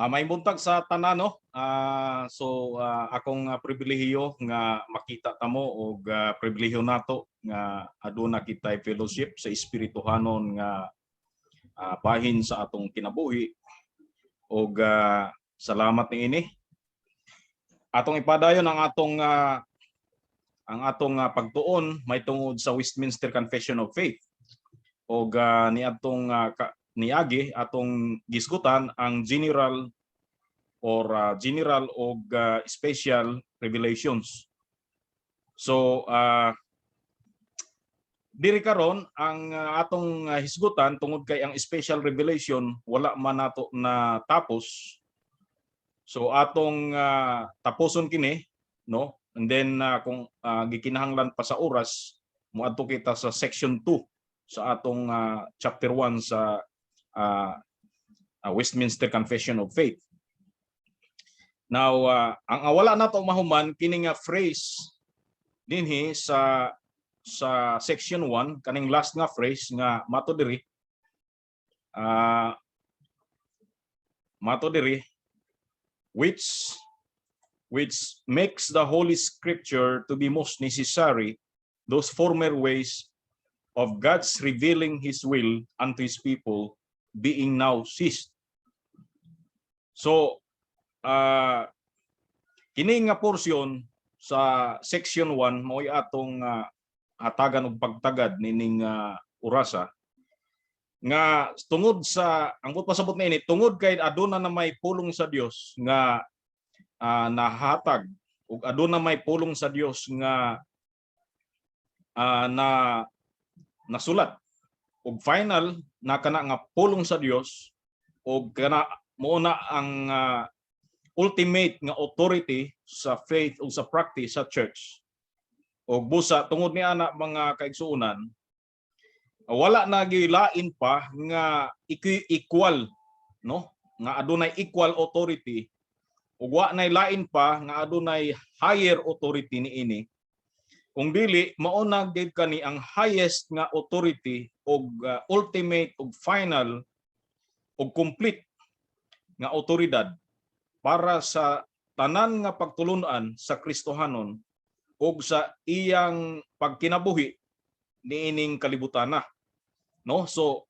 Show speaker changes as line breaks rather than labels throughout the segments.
May buntag sa tanan no. Akong pribilehiyo nga makita tamo og pribilehiyo nato nga aduna kitay fellowship sa espirituhanon nga bahin sa atong kinabuhi og salamat niini. Atong ipadayon ang atong pagtuon may tungod sa Westminster Confession of Faith. Og niagi atong gisgutan ang general og special revelations. So diri karon ang atong hisgutan tungod kay ang special revelation wala man nato na tapos. So atong tapuson kini no, and then kung gikinahanglan pa sa oras moadto kita sa section 2 sa atong chapter 1 sa Westminster Confession of Faith. Now, ang wala nato mahuman kini nga phrase dinhi sa section 1 kaning last nga phrase nga mato diri which makes the Holy Scripture to be most necessary, those former ways of God's revealing His will unto His people being now ceased. So, kini nga portion sa section 1 mo'y atong hatagan og pagtagad nining orasa nga tungod sa ang pasabot na ini tungod kay aduna na may pulong sa Dios nga nahatag ug aduna may pulong sa Dios nga nasulat ug final na kana nga pulong sa Dios ug kana muna ang ultimate nga authority sa faith o sa practice sa church. Og busa tungod ni ana mga kaigsuonan wala na gilain pa nga equal no nga adunay equal authority ug wa nay lain pa nga adunay higher authority niini kung dili mauna gid kani ang highest nga authority og ultimate og final og complete nga awtoridad para sa tanan nga pagtulunan sa Kristohanon ug sa iyang pagkinabuhi niining kalibutan na. No? So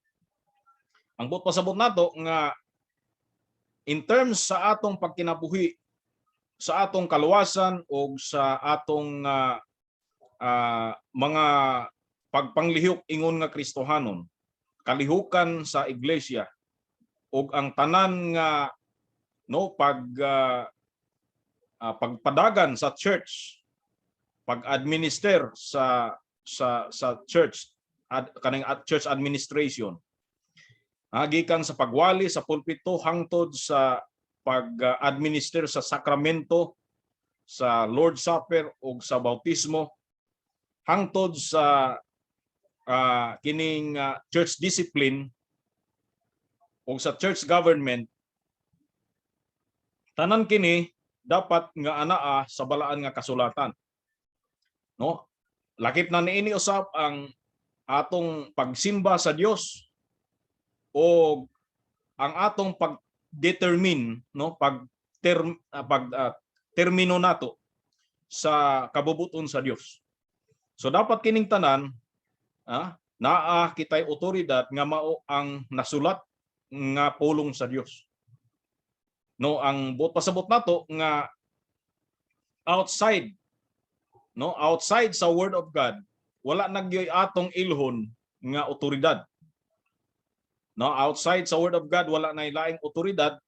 ang pasabot nato nga in terms sa atong pagkinabuhi, sa atong kaluwasan ug sa atong mga pagpanglihok ingon nga Kristohanon, kalihukan sa iglesia ug ang tanan nga no pagpadagan sa church, pag-administer sa church kaning church administration gikan sa pagwali sa pulpito hangtod sa pag-administer sa sakramento, sa Lord's Supper ug sa bautismo, hangtod sa kining church discipline ug sa church government. Tanan kini dapat nga anaa sa balaan nga kasulatan. No? Lakip na niini usab ang atong pagsimba sa Dios o ang atong pag-determine no termino nato sa kabubuton sa Dios. So dapat kining tanan naa kitay otoridad nga mao ang nasulat nga pulong sa Dios. No, ang pasabot nato nga outside sa word of God wala nagyoy atong ilhon nga otoridad. No, outside sa word of God wala nay laing otoridad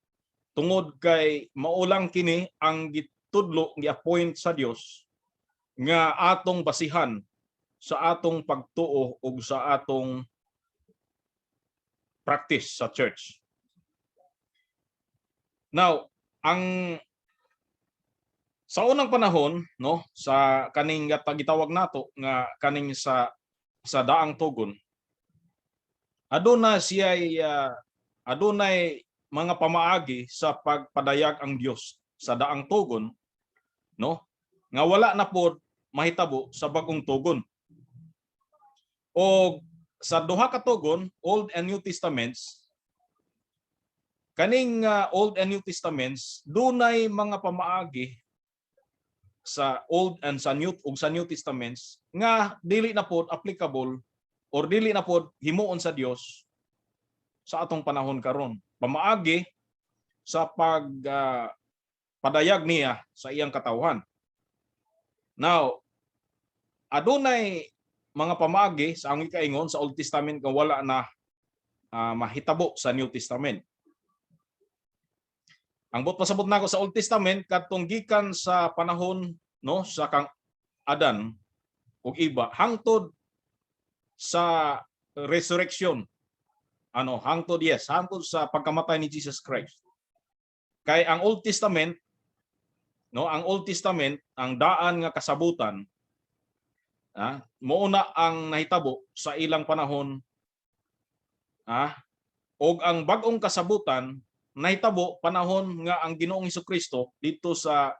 tungod kay maulang kini ang gitudlo gi-appoint sa Dios nga atong basihan sa atong pagtuo ug sa atong practice sa church. Now, sa unang panahon no sa kaning gitawag nato nga kaning sa daang tugon adunay mga pamaagi sa pagpadayag ang Dios sa daang tugon no nga wala na pod mahitabo sa bagong tugon. O sa duha ka tugon, Old and New Testaments, kaning Old and New Testaments dunay mga pamaagi sa Old and sa New Testaments nga dili na pod applicable or dili na pod himuon sa Dios sa atong panahon karon. Pamaagi sa padayag niya sa iyang katawhan. Now, adunay mga pamaagi sa ang ikaingon sa Old Testament nga wala na mahitabo sa New Testament. Ang pasabot nako sa Old Testament kadtong gikan sa panahon sa kang Adan ug iba hangtod sa resurrection. Hangtod sa pagkamatay ni Jesus Christ. Kay ang Old Testament ang daan nga kasabutan mouna ang nahitabo sa ilang panahon og ang bag-ong kasabutan nahitabo panahon nga ang Ginoong Hesukristo dito sa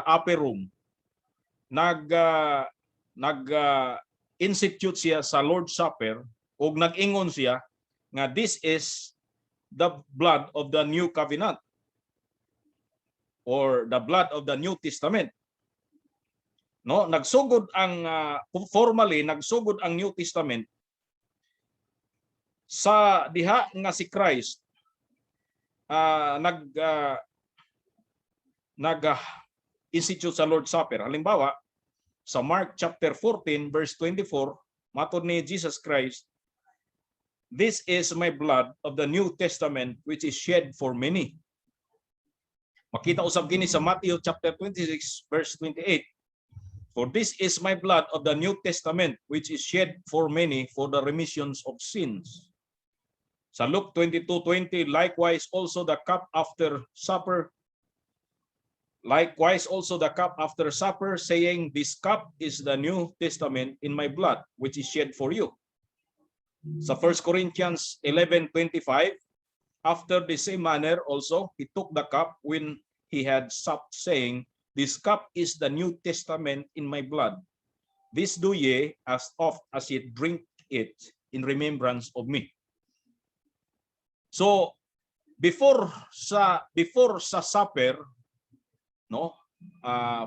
upper room institute siya sa Lord's Supper ug nag-ingon siya nga this is the blood of the new covenant or the blood of the New Testament. Nagsugod ang formally nagsugod ang New Testament sa diha nga si Christ institute sa Lord's Supper. Halimbawa, sa Mark chapter 14 verse 24, matod ni Jesus Christ, "This is my blood of the New Testament which is shed for many." Makita usab kini sa Matthew chapter 26 verse 28. "For this is my blood of the New Testament which is shed for many for the remissions of sins." Sa Luke 22:20, likewise also the cup after supper, saying, "This cup is the New Testament in my blood, which is shed for you." Sa 1 Corinthians 11:25, after the same manner also, he took the cup when he had supped, saying, "This cup is the New Testament in my blood. This do ye as oft as ye drink it in remembrance of me." So, before sa supper,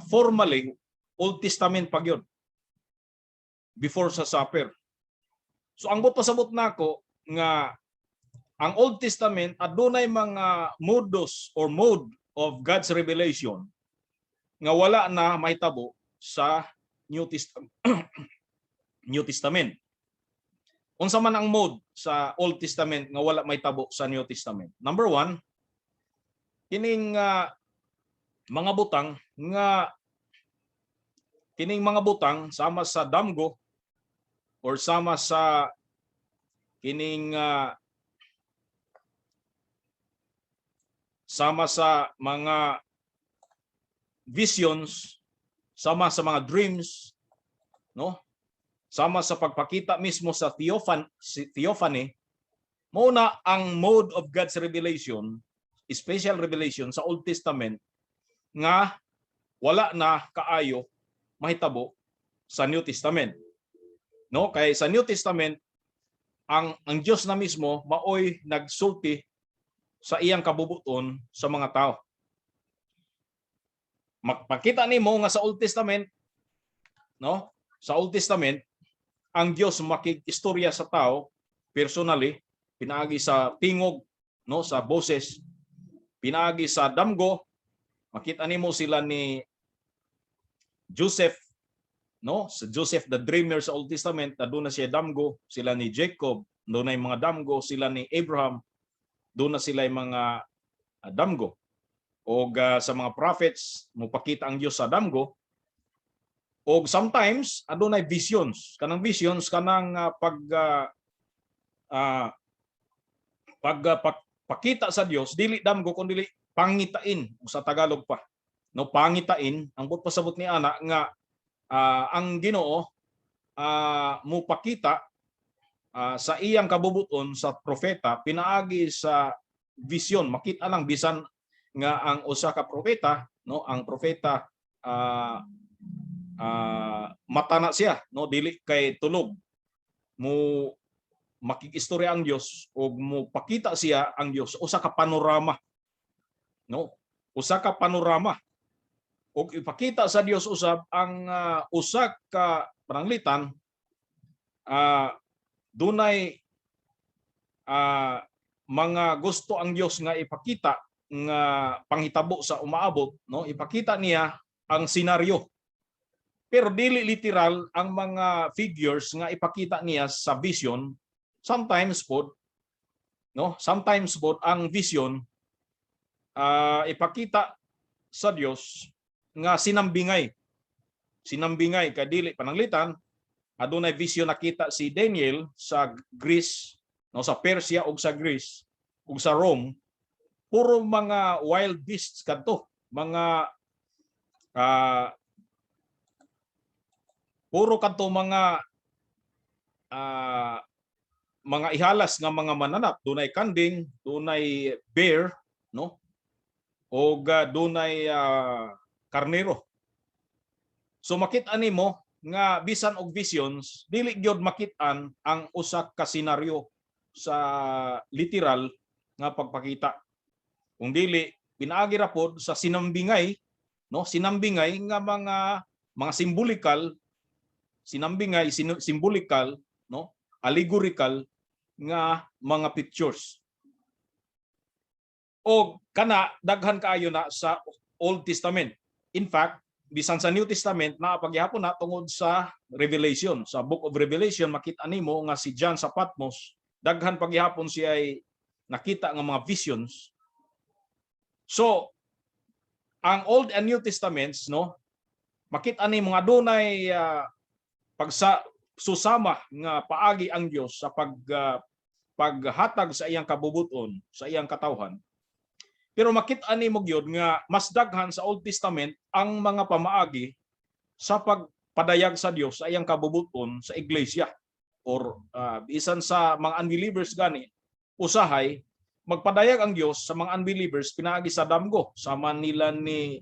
formally Old Testament pa gyud. Before sa supper. So ang pasabot nako nga ang Old Testament adunay mga modus or mode of God's revelation nga wala na mahitabo sa New Testament. New Testament. Unsa man ang mode sa Old Testament nga wala mahitabo sa New Testament? Number 1, kining mga butang sama sa damgo or sama sa kining sama sa mga visions, sama sa mga dreams, sama sa pagpakita mismo sa theophany, muna ang mode of God's revelation, special revelation sa Old Testament nga wala na kaayo mahitabo sa New Testament. Kay sa New Testament ang Dios na mismo maoy nagsulti sa iyang kabubuton sa mga tao. Makita nimo nga sa Old Testament, sa Old Testament ang Dios makig-istorya sa tao personally, pinaagi sa tingog, sa boses, pinaagi sa damgo. Makita nimo sila ni Joseph, sa Joseph the dreamer sa Old Testament, doon na siya damgo, sila ni Jacob, doon na yung mga damgo, sila ni Abraham, doon na sila yung mga damgo. O sa mga prophets, mupakita ang Diyos sa damgo. O sometimes, adunay visions. Kanang visions, kanang pagpakita sa Diyos, dili damgo, kundi pangitain, sa Tagalog pa. Pangitain, ang pasabot ni ana nga ang Ginoo mupakita sa iyang kabubuton sa propeta pinaagi sa vision. Makita lang bisan nga ang usa ka propeta, ang propeta mata na siya, dili kay tulog. makikistorya ang Dios o mopakita siya ang Dios usa ka panorama, no? Usa ka panorama og ipakita sa Dios usab ang usa ka pananglitan dunay mga gusto ang Dios nga ipakita nga panghitabo sa umaabot, no? Ipakita niya ang senaryo. Pero dili literal ang mga figures nga ipakita niya sa vision. Sometimes po, no? Sometimes po ang vision ipakita sa Dios nga sinambingay. Sinambingay kay dili pananglitan adunay vision nakita si Daniel sa Greece, no, sa Persia ug sa Greece ug sa Rome, puro mga wild beasts kadto, mga puro kadto mga ihalas nga mga mananap, dunay kanding, dunay bear, no? O dunay karnero. So makita nimo nga bisan og visions dili gyud makit-an ang usa ka senaryo sa literal nga pagpakita. Kung dili pinaagi ra pod sa sinambingay, no? Sinambingay nga mga symbolikal, sinambingay symbolikal, no? Allegorical nga mga pictures. O kana daghan kaayo na sa Old Testament. In fact, bisan sa New Testament na pagyapon na tungod sa Revelation, sa Book of Revelation makita nimo nga si John sa Patmos daghan pagyapon siya ay nakita nga mga visions. So ang Old and New Testaments, no, makita nimo nga dunay susama nga paagi ang Dios sa paghatag sa iyang kabubuton, sa iyang katawhan. Pero makita nimo gyud nga mas daghan sa Old Testament ang mga pamaagi sa pagpadayag sa Dios sa iyang kabubuton sa iglesia, or bisan sa mga unbelievers gani usahay magpadayag ang Dios sa mga unbelievers pinaagi sa damgo, sama nila ni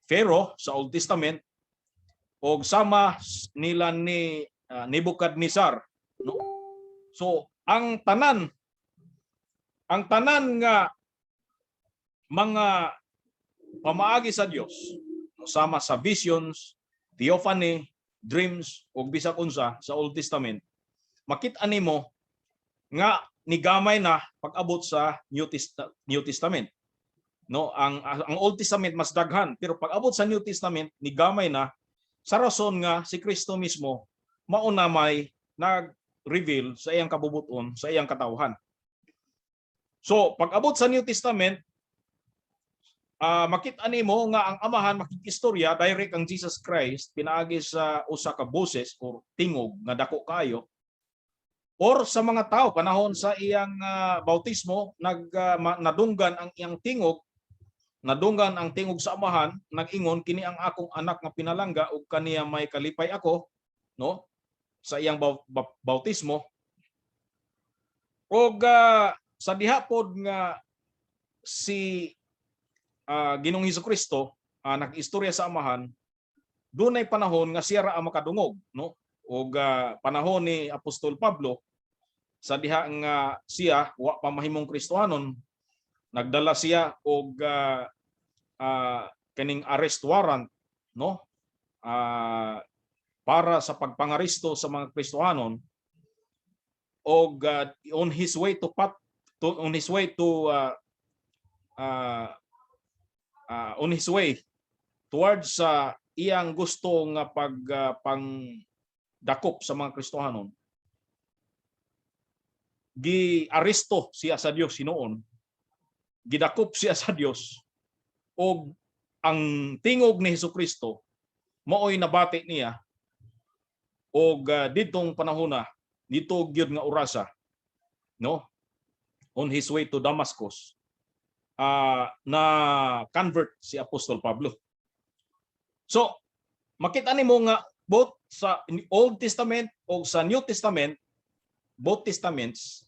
Pharaoh sa Old Testament o sama nila ni Nebuchadnezzar, no? So ang tanan nga mga pamaagi sa Dios sama sa visions, theophany, dreams ug bisag unsa sa Old Testament, makita nimo nga nigamay na pag-abot sa New Testament. No, ang Old Testament mas daghan, pero pag-abot sa New Testament nigamay na sa rason nga si Kristo mismo mauna may nag-reveal sa iyang kabubuton, sa iyang katawhan. So, pag-abot sa New Testament, makita nimo nga ang amahan makikistorya direct ang Jesus Christ pinaagi sa usa ka boses or tingog nga dako kayo, or sa mga tao panahon sa iyang bautismo nadunggan ang iyang tingog, nadunggan ang tingog sa amahan, nag-ingon kini ang akong anak nga pinalangga ug kaniya may kalipay ako, no, sa iyang bautismo. Og sa diha pod nga si Ginoong Hesukristo nag-istorya sa amahan, dunay panahon nga siya ra ang makadungog, no? Og panahon ni Apostol Pablo, sa diha nga siya wa pa mahimong Kristohanon, nagdala siya og kaning arrest warrant, no? Para sa pagpangaristo sa mga Kristohanon, og on his way towards sa iyang gusto nga pangdakop sa mga Kristohanon, gi-aresto siya sa Dios hinuon, gidakop siya sa Dios, og ang tingog ni Hesukristo maoy nabati niya, og didtong panahona dito gyud nga orasa, no, on his way to Damascus, na convert si Apostol Pablo. So makita nimo nga both sa Old Testament o sa New Testament, both testaments,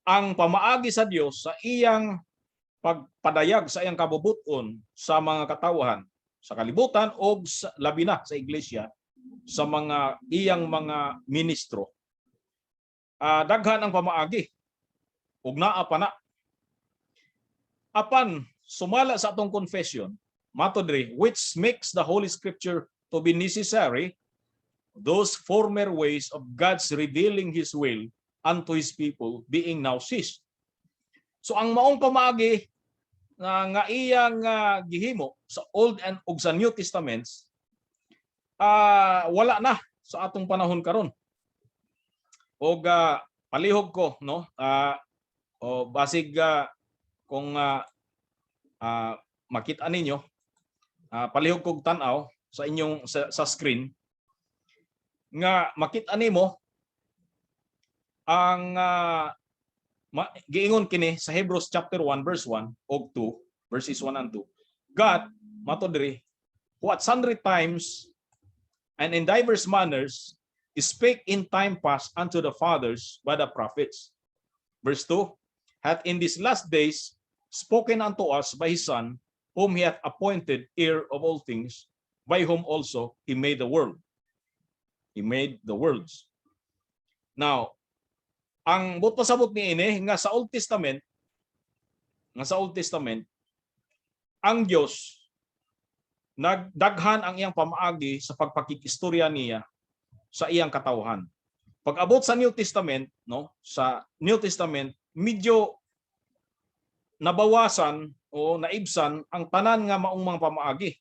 ang pamaagi sa Dios sa iyang pagpadayag sa iyang kabubuton sa mga katawhan sa kalibutan o labi na sa iglesia sa mga iyang mga ministro, daghan ang pamaagi ug naa pa na. Apan sumala sa atong confession, mato diri, which makes the Holy Scripture to be necessary, those former ways of God's revealing His will unto His people being now ceased. So ang maong pamaagi nga iyang gihimo sa Old and ug sa New Testaments, wala na sa atong panahon karon. Og palihog ko, no, o basig kung makita ninyo, palihog kog tan-aw sa inyong sa screen nga makita nimo ang giingon kini sa Hebrews chapter 1 verse 1 og 2, verses 1 and 2. God, mato diri, who at sundry times and in diverse manners spake in time past unto the fathers by the prophets. Verse 2, hath in these last days spoken unto us by His Son, whom He hath appointed heir of all things, by whom also He made the world. He made the worlds. Now, ang pasabot ni ini nga sa Old Testament, ang Dios nagdaghan ang iyang pamaagi sa pagpakikistorya niya sa iyang katawhan. Pag abot sa New Testament, no, sa New Testament medyo nabawasan o naibsan ang tanan nga maong mga pamaagi,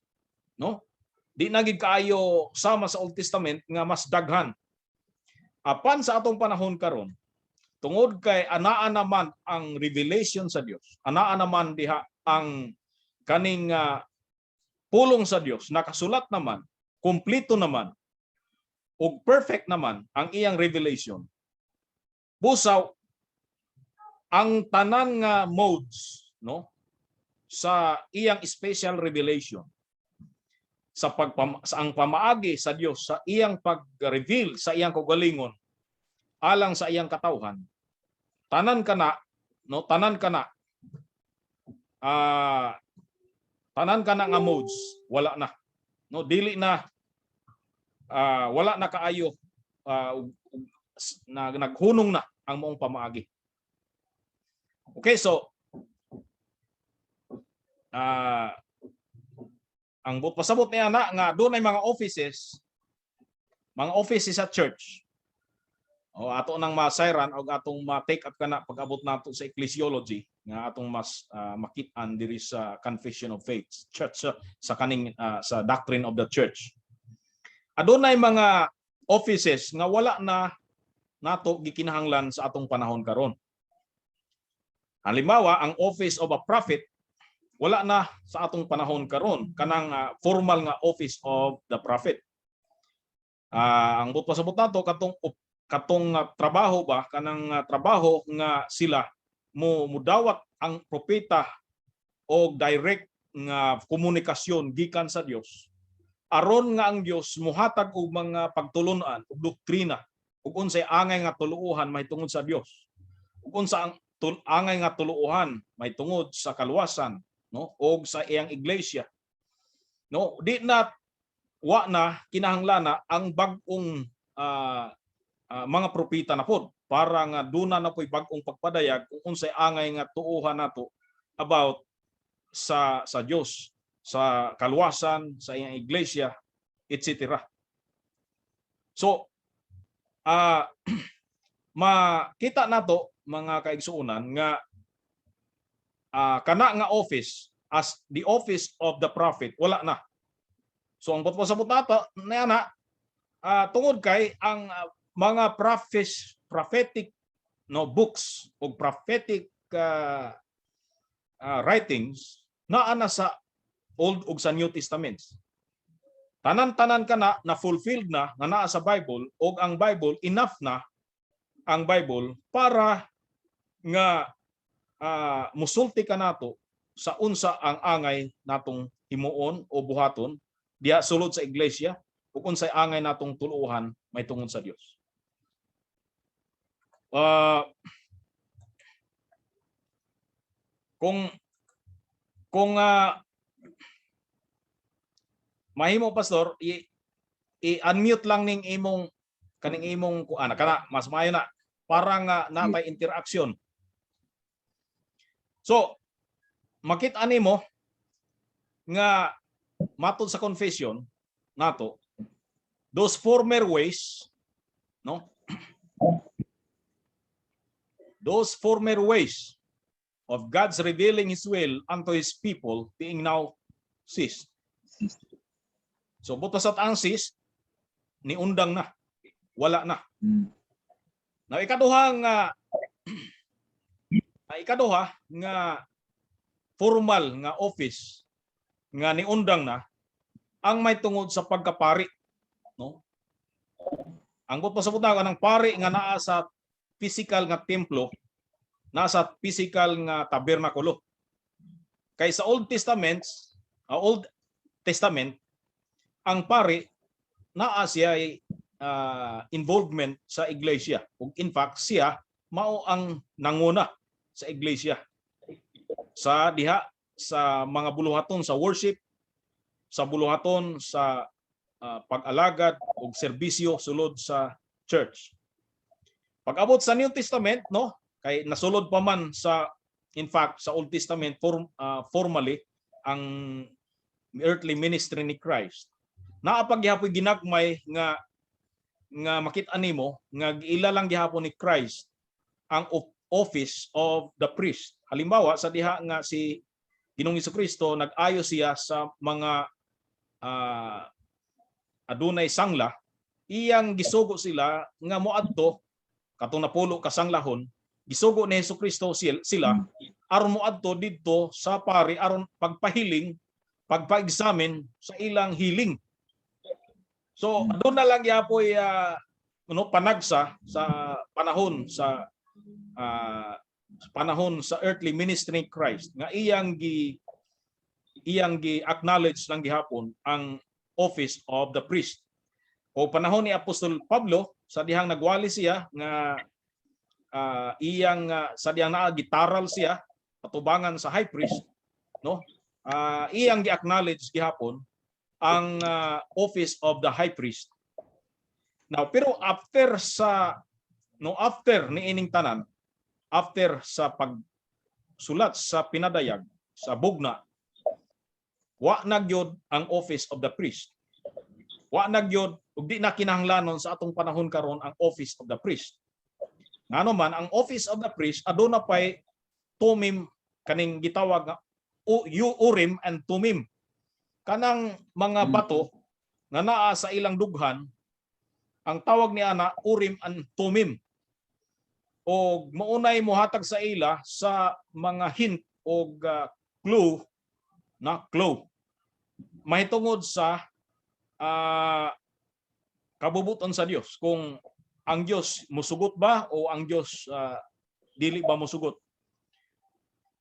no? Di na gid kaayo sama sa Old Testament nga mas daghan. Apan sa atong panahon karon, tungod kay anaa naman ang revelation sa Dios, anaa naman diha ang kaning pulong sa Dios, nakasulat naman, kumpleto naman, ug perfect naman ang iyang revelation. Busaw ang tanan nga modes, no, sa iyang special revelation, sa ang pamaagi sa Dios sa iyang pag-reveal sa iyang kaugalingon alang sa iyang katawhan, tanan kana, no, tanan kana nga modes wala na, no, dili na wala na kaayo, naghunong na ang maong pamaagi. Okay, so ang pasabot niya na nga doon ay mga offices sa church, o ato nang masayran o atong ma-take up kana pag-abot nato sa ecclesiology nga atong mas makit-an diri sa Confession of Faith church, sa kaning sa doctrine of the church. Adunay mga offices nga wala na nato gikinahanglan sa atong panahon karon. Halimbawa, ang office of a prophet wala na sa atong panahon karon, kanang formal nga office of the prophet. Ang pasabot nato katong trabaho ba, kanang trabaho nga sila mudawat ang propeta o direct nga komunikasyon gikan sa Dios, aron nga ang Dios muhatag og mga pagtulunan ug doktrina ug unsay angay nga tuluohan mahitungod sa Dios, ug unsa ang angay nga tuluohan mahitungod sa kaluwasan, no, og sa iyang iglesia, no. Di na wa na kinahanglan ang bag-ong mga propeta na pod para nga duna na po'y bag-ong pagpadayag kung unsay angay nga tuohan nato about sa Dios, sa kaluwasan, sa iyang iglesia, etc. So makita nato mga kaigsuonan nga kana nga office as the office of the prophet wala na. So ang pasabot nato na tungod kay ang mga prophetic, no, books o prophetic writings naa na sa Old ug sa New Testaments. Tanan-tanan kana na fulfilled na nga naa sa Bible, og ang Bible enough na ang Bible para nga musulti ka nato sa unsa ang angay natong himuon o buhaton diha sulod sa iglesia ug unsay angay natong tuluohan mahitungod sa Dios. Kung mahimo pastor, i-unmute lang ning imong kaning imong kuan kana mas maayo na para nga napay interaction. So makita nimo nga matod sa confession nato those former ways, no? Those former ways of God's revealing His will unto His people being now ceased. So butas at ang ceased, ni undang na, wala na. Now ikaduha nga formal nga office nga ni undang na ang may tungod sa pagkapari, no? Ang butas sa butang ng pari nga naa sa physical nga templo, nasa physical nga tabernakulo. Kay sa Old Testament, ang pari naa siya involvement sa iglesia. Ug in fact siya mao ang nanguna sa iglesia. Sa diha sa mga buluhaton sa worship, sa buluhaton sa pag-alagad ug serbisyo sulod sa church. Pag-abot sa New Testament, no, kay nasulod pa man sa in fact sa Old Testament formally ang earthly ministry ni Christ. Naapag gihapon ginagmay nga makit-an nimo nga giila lang gihapon ni Christ ang office of the priest. Halimbawa sa diha nga si Ginoong Hesukristo nag-ayo siya sa mga adunay sangla, iyang gisugo sila nga moadto katong napulo ka sanglahon, gisugo ni Hesukristo sila aron moadto didto sa pari aron pagpahiling, pagpa-examine sa ilang healing. So aduna lang yapoy panagsa sa panahon sa earthly ministry ni Christ nga iyang gi-acknowledge lang gihapon ang office of the priest. O panahon ni Apostol Pablo sa dihang nagwali siya nga sa dihang gitaral siya patubangan sa high priest, no? Iyang gi-acknowledge gihapon ang office of the high priest. Now pero after ni ining tanan, after sa pagsulat sa pinadayag sa bugna, wa nagyod ang office of the priest. Wa nagyod ug di na kinahanglanon sa atong panahon karon ang office of the priest. Ngano man ang office of the priest aduna pay tumim kaning gitawag nga Urim and Tumim. Kanang mga bato nga naa sa ilang dughan, ang tawag ni ana Urim and Tumim. O maunay mohatag sa ila sa mga hint o clue mahitungod sa kabubuton sa Dios, kung ang Dios musugot ba o ang Dios dili ba musugot.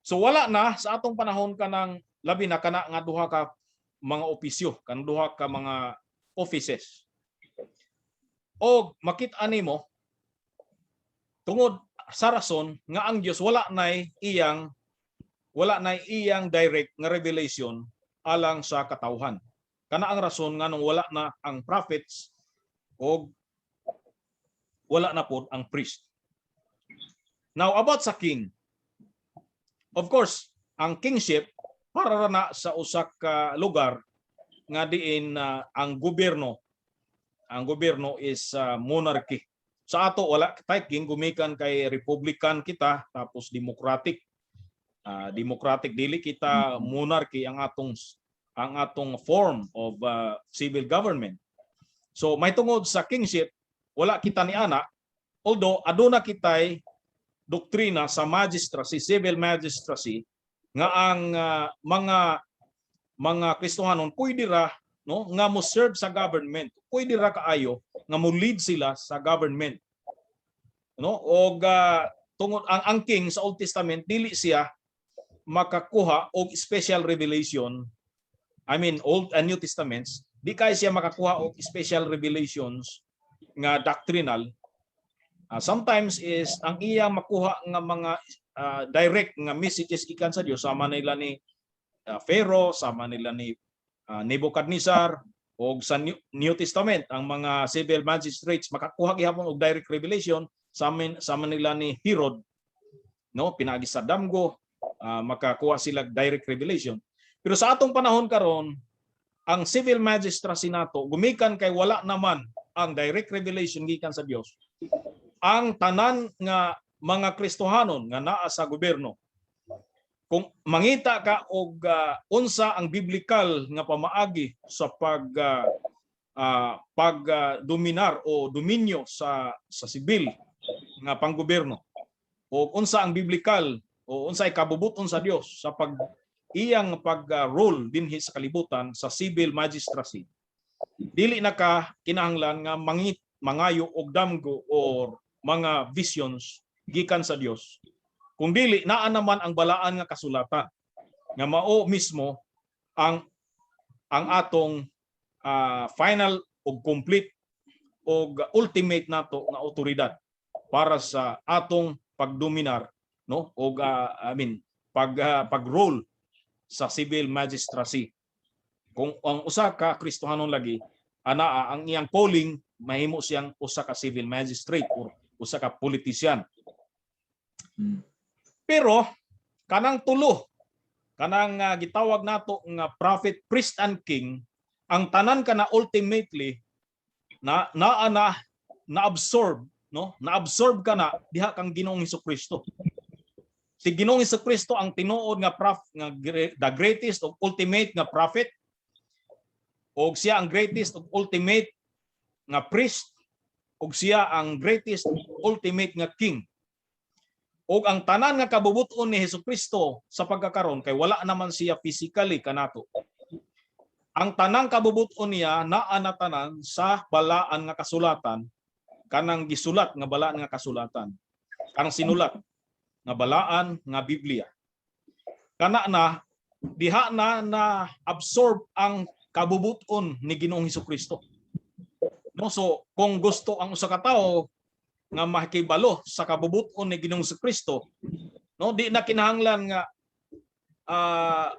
So wala na sa atong panahon kanang labi na kana nga duha ka mga opisyo, kanang duha ka mga offices. O makit-an nimo tungod sa rason nga ang Dios wala nay iyang direct nga revelation alang sa katawhan. Kana ang rason nga nung wala na ang prophets o wala na po ang priest. Now about sa king. Of course, ang kingship para na sa usak ka lugar nga diin ang gobyerno is monarchy. Sa ato wala tay king, gumikan kay republican kita tapos democratic. Democratic dili kita monarchy ang atong form of civil government. So may tungod sa kingship wala kita ni ana, although aduna kitay doktrina sa magistracy, civil magistracy nga ang mga Kristohanon pwede ra, no, nga mo serve sa government, pwede ra kaayo nga mo lead sila sa government, no? Og tungod ang king sa Old Testament dili siya makakuha og special revelation. I mean Old and New Testaments, di kay siya makakuha og special revelations nga doctrinal. Sometimes is ang iya makuha nga mga direct nga messages gikan sa Dios, sama nila ni Pharaoh, sama nila ni Nebuchadnezzar, O sa New Testament, ang mga civil magistrates makakuha gihapon og direct revelation sa Manila ni Herod, no, pinaagi sa damgo, makakuha sila direct revelation. Pero sa atong panahon karon, ang civil magistracy nato gumikan kay wala naman ang direct revelation gikan sa Dios. Ang tanan nga mga Kristohanon nga naa sa gobyerno, kung mangita ka og unsa ang biblikal nga pamaagi sa pagdominar o dominyo sa sibil nga panggobyerno, o unsa ang biblikal o unsa ay kabubuton sa Dios sa iyang pag-rule dinhi sa kalibutan sa civil magistracy, dili na ka kinahanglan nga mangayo og damgo or mga visions gikan sa Dios, kung dili naa naman ang balaan nga kasulatan nga mao mismo ang atong final ug complete ug ultimate nato nga otoridad para sa atong pagdominar, no, og pag-rule sa civil magistracy. Kung ang usa ka Kristohanon lagi ana ang iyang calling, mahimo siyang usa ka civil magistrate or usa ka politician. Pero kanang tulo, kanang gitawag nato nga prophet, priest and king, ang tanan kana ultimately na-absorb, no? Na-absorb kana diha kang Ginoong Hesukristo. Si Ginoong Hesukristo ang tinuod nga the greatest of ultimate nga prophet, og siya ang greatest of ultimate nga priest, og siya ang greatest ultimate nga king. Og ang tanan nga kabubuton ni Hesukristo sa pagkakaron kay wala naman siya physically kanato. Ang tanang kabubuton niya naa na tanan sa balaan nga kasulatan, kanang gisulat nga balaan nga kasulatan, kanang sinulat nga balaan nga Biblia. Kana na diha na absorb ang kabubuton ni Ginoong Hesukristo. No, so kung gusto ang usa ka tawo nga makibalo sa kabubuton ni Ginoong Hesukristo, no, di na kinahanglan nga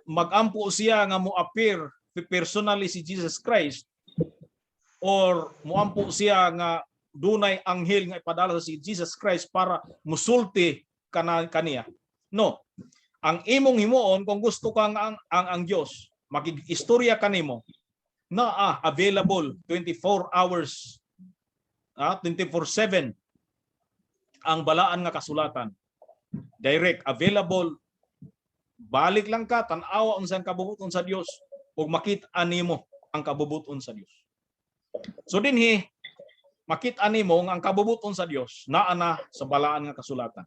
magampo siya nga mo-appear personally si Jesus Christ or moampo siya nga dunay anghel nga ipadala si Jesus Christ para musulti kaniya. No. Ang imong himuon kung gusto kang ang Dios makig-istorya kanimo, na available 24 hours 24/7 ang balaan nga kasulatan. Direct available. Balik lang ka, tan-awa unsang kabubuton sa Dios ug makit-an nimo ang kabubuton sa Dios. So dinhi makit-an nimo nga ang kabubuton sa Dios naa na sa balaan nga kasulatan.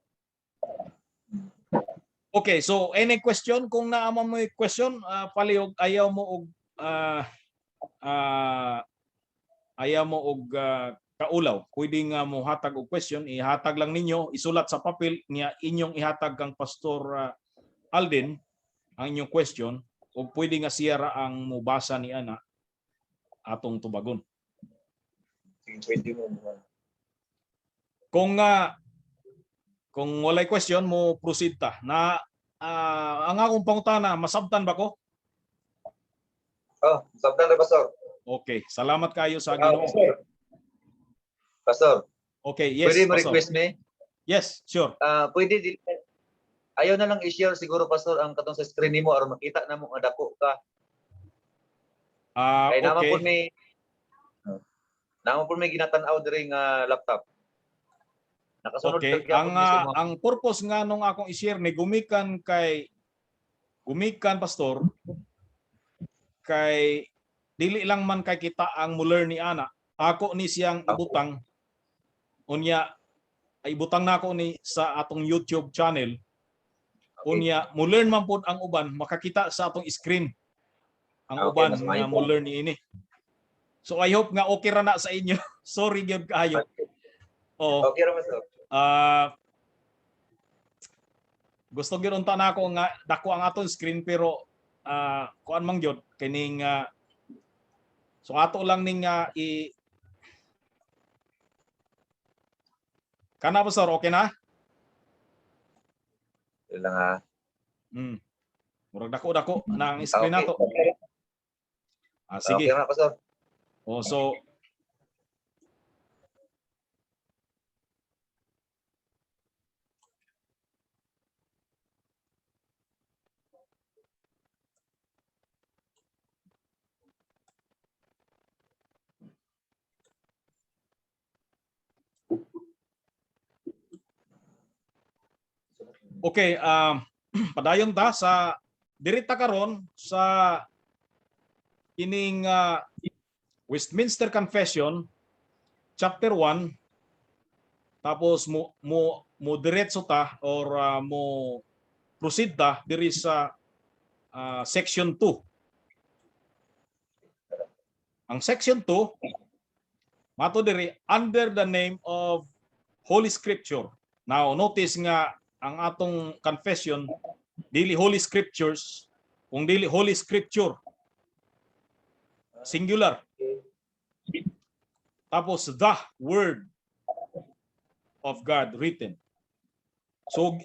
Okay, so any question? Kung naama mo question, palihog ayaw mo og kaulaw, pwede nga mo hatag og question, ihatag lang ninyo, isulat sa papel niya inyong ihatag kang Pastor Alden ang inyong question, o pwede nga siya ra ang mubasa ni ana atong tubagon.
Pwede mo.
Kung walay question mo proceed ta na ang akong pangutana, masabtan ba ko?
Sabtan na, Pastor.
Okay, salamat kayo sa Ginoo.
Pastor.
Okay, yes.
Pwede mo
Pastor.
request me?
Yes, sure.
Pwede ayaw na lang i-share siguro, Pastor, ang katong sa screen nimo aron makita namo nga dako ka. Kay
Okay.
naman po may ginatan-aw diri nga laptop. Nakasunod
Okay, ang purpose nga nung akong i-share ni gumikan Pastor, kay dili lang man kay kita ang muler ni ana. Ako ni siyang ibutang. Unya ay ibutang nako ni sa atong YouTube channel. Unya mulearn man pud ang uban, makakita sa atong screen ang uban nga mulearn ni ini. So I hope nga okay ra na sa inyo. Sorry gyud kaayo.
Okay ra, Pastor.
Gusto gyud unta nako nga dako ang atong screen, pero kuan man gyud kining so ato lang ning kana, Pastor, okay na?
Ilang nga.
Murag dako na ang screen nato. Sige.
Okay na, Pastor.
Oh, so okay, padayon ta sa dirita karon sa ining Westminster Confession chapter 1, tapos mo diretso ta or mo proceed ta diri sa section 2. Ang section 2 mato diri under the name of Holy Scripture. Now notice nga ang atong confession dili Holy Scriptures, kung dili Holy Scripture singular. Tapos the word of God written. So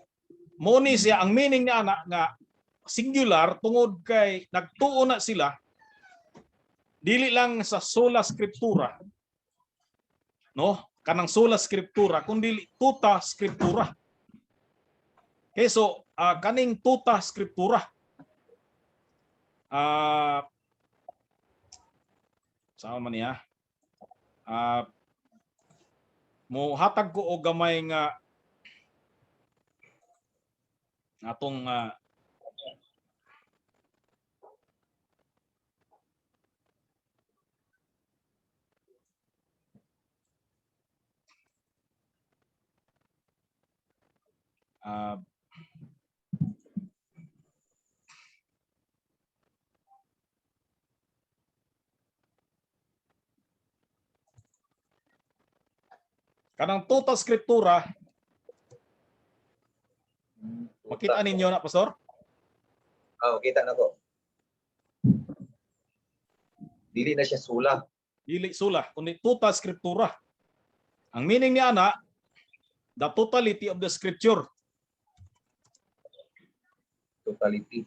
mo ni siya ang meaning niya nga singular tungod kay nagtuo na sila dili lang sa sola scriptura, no, kanang sola scriptura, kundi tuta scriptura. Okay, so kaning tuta scriptura sama man niya mo hatag ko og gamay nga atong kanang tuta scriptura. Makita ninyo na, Pastor?
Kita na ko. Dili na siya sula.
Dili sula, kundi tuta scriptura. Ang meaning niya na the totality of the scripture.
Totality.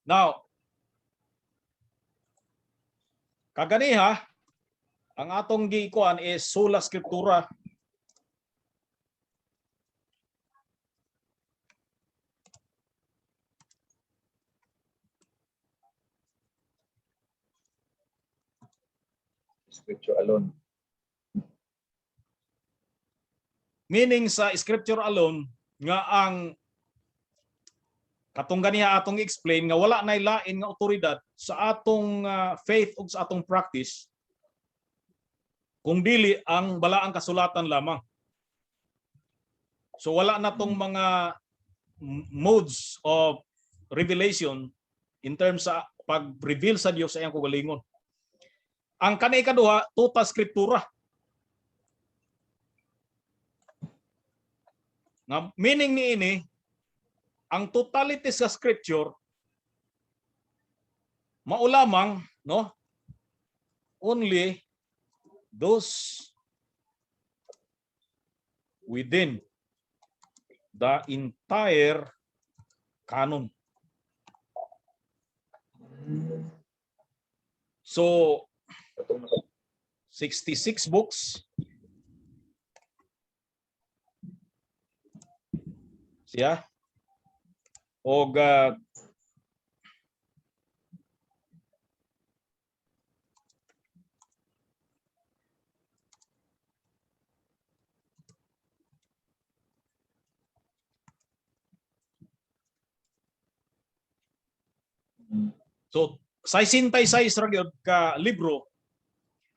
Now, kaganiha, ang atong giikuan is sola scriptura.
Scripture alone.
Meaning sa scripture alone nga ang katong ganiha atong explain nga wala nay lain nga otoridad sa atong faith ug sa atong practice kung dili ang balaang kasulatan lamang. So wala na tong mga modes of revelation in terms sa pag-reveal sa Dios sa iyang kaugalingon. Ang kanay kaduha, tuta scriptura. Nga meaning ni ini, ang totality sa scripture maulamang, no, only those within the entire canon. So 66 books siya og so 66 ra gyud ka libro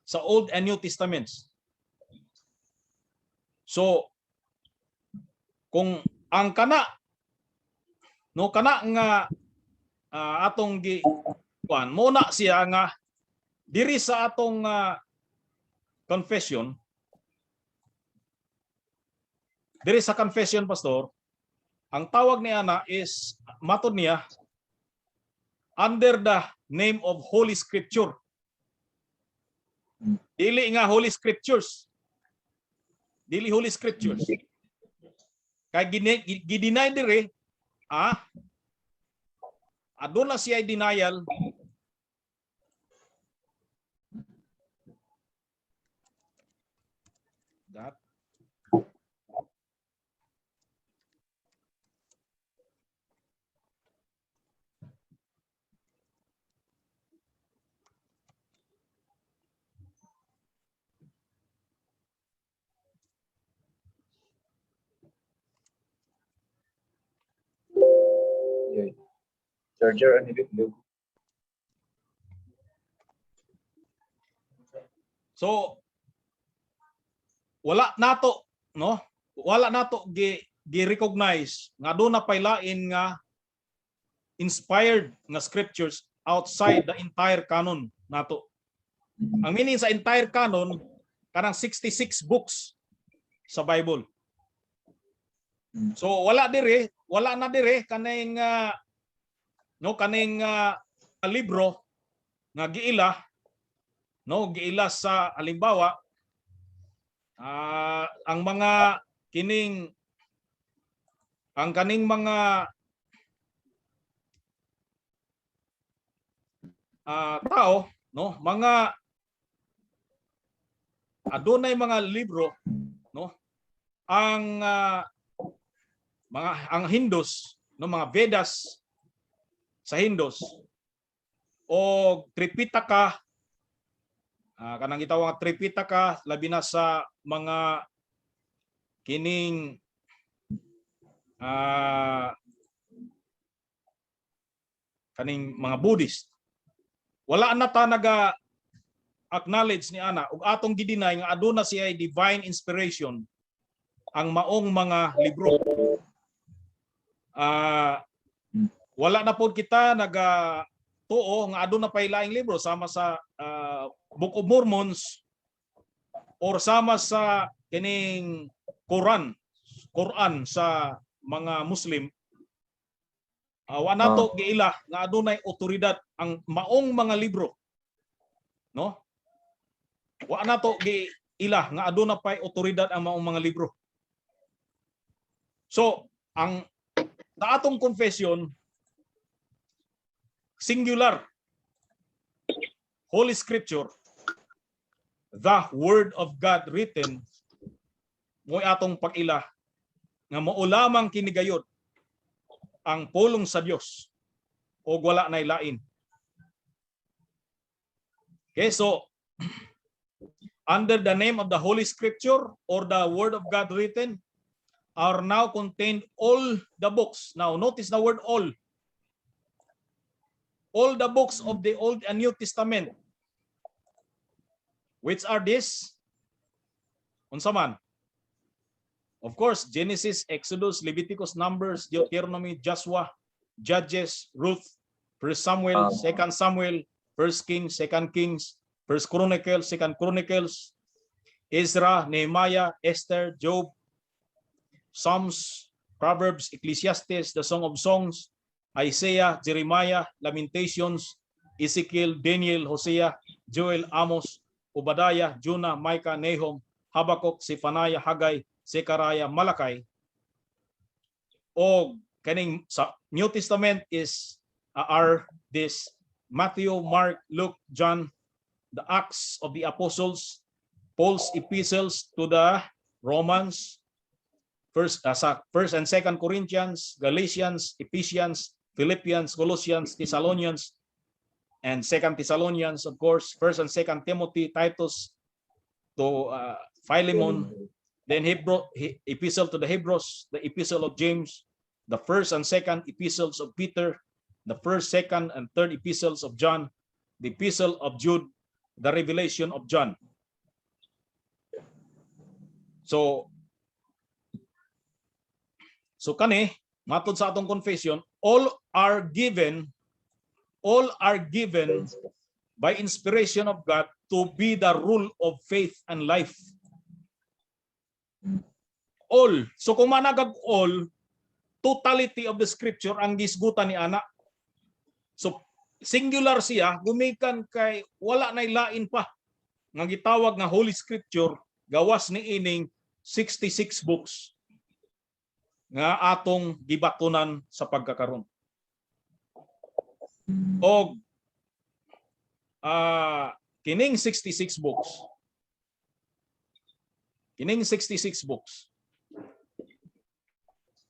sa Old and New Testaments. So kung ang kana nga atong gi kuan mo na siya nga diri sa atong confession, diri sa confession, Pastor, ang tawag niya na is matod niya under the name of Holy Scripture. Dili nga Holy Scriptures. Dili Holy Scriptures. Kay gidinay dire, aduna siya denial. That
Yeah. Charger and blue.
so wala nato, no? Wala nato gi-recognize nga aduna pay lain nga inspired nga scriptures outside the entire canon nato. Ang meaning sa entire canon kanang 66 books sa Bible. So wala na dire kaning kaning libro nga giila, no, giila sa halimbawa ang mga kaning mga tao, no, mga adunay mga libro, no, ang ang Hindus, no, mga Vedas sa Hindus o Tripitaka, kanang gitawag nga Tripitaka, labi na sa mga kining kaning mga Buddhist. Wala na ta naga acknowledge ni ana ug atong gidinay nga aduna siya divine inspiration ang maong mga libro. Wala na pod kita naga tuo nga aduna pay laing libro sama sa Book of Mormons or sama sa kining Quran sa mga Muslim. Wa nato giila nga adunay otoridad ang maong mga libro, no? Wa nato giila nga aduna pay otoridad ang maong mga libro. So, ang sa atong confession, singular, Holy Scripture, the Word of God written, mo'y atong pag-ila nga mao lamang kini gayud ang pulong sa Dios o wala nay lain. Okay, so under the name of the Holy Scripture or the Word of God written are now contained all the books. Now notice the word all. All the books of the Old and New Testament. Which are these? Unsa man? Of course, Genesis, Exodus, Leviticus, Numbers, Deuteronomy, Joshua, Judges, Ruth, 1 Samuel, 2 Samuel, 1 Kings, 2 Kings, 1 Chronicles, 2 Chronicles, Ezra, Nehemiah, Esther, Job, Psalms, Proverbs, Ecclesiastes, the Song of Songs, Isaiah, Jeremiah, Lamentations, Ezekiel, Daniel, Hosea, Joel, Amos, Obadiah, Jonah, Micah, Nahum, Habakkuk, Zephaniah, Haggai, Zechariah, Malachi. O kaning sa New Testament are this Matthew, Mark, Luke, John, the Acts of the Apostles, Paul's epistles to the Romans, First and Second Corinthians, Galatians, Ephesians, Philippians, Colossians, Thessalonians, and Second Thessalonians, of course, First and Second Timothy, Titus, to Philemon, then Epistle to the Hebrews, the Epistle of James, the First and Second Epistles of Peter, the First, Second, and Third Epistles of John, the Epistle of Jude, the Revelation of John. So kani matod sa atong confession, all are given by inspiration of God to be the rule of faith and life. All. So kung managag all, totality of the scripture ang gisgutan ni ana. So singular siya, gumikan kay wala nay lain pa nga gitawag nga Holy Scripture, gawas ni ining 66 books. nga atong gibatunan sa pagkakaron. Og kining 66 books. Kining 66 books.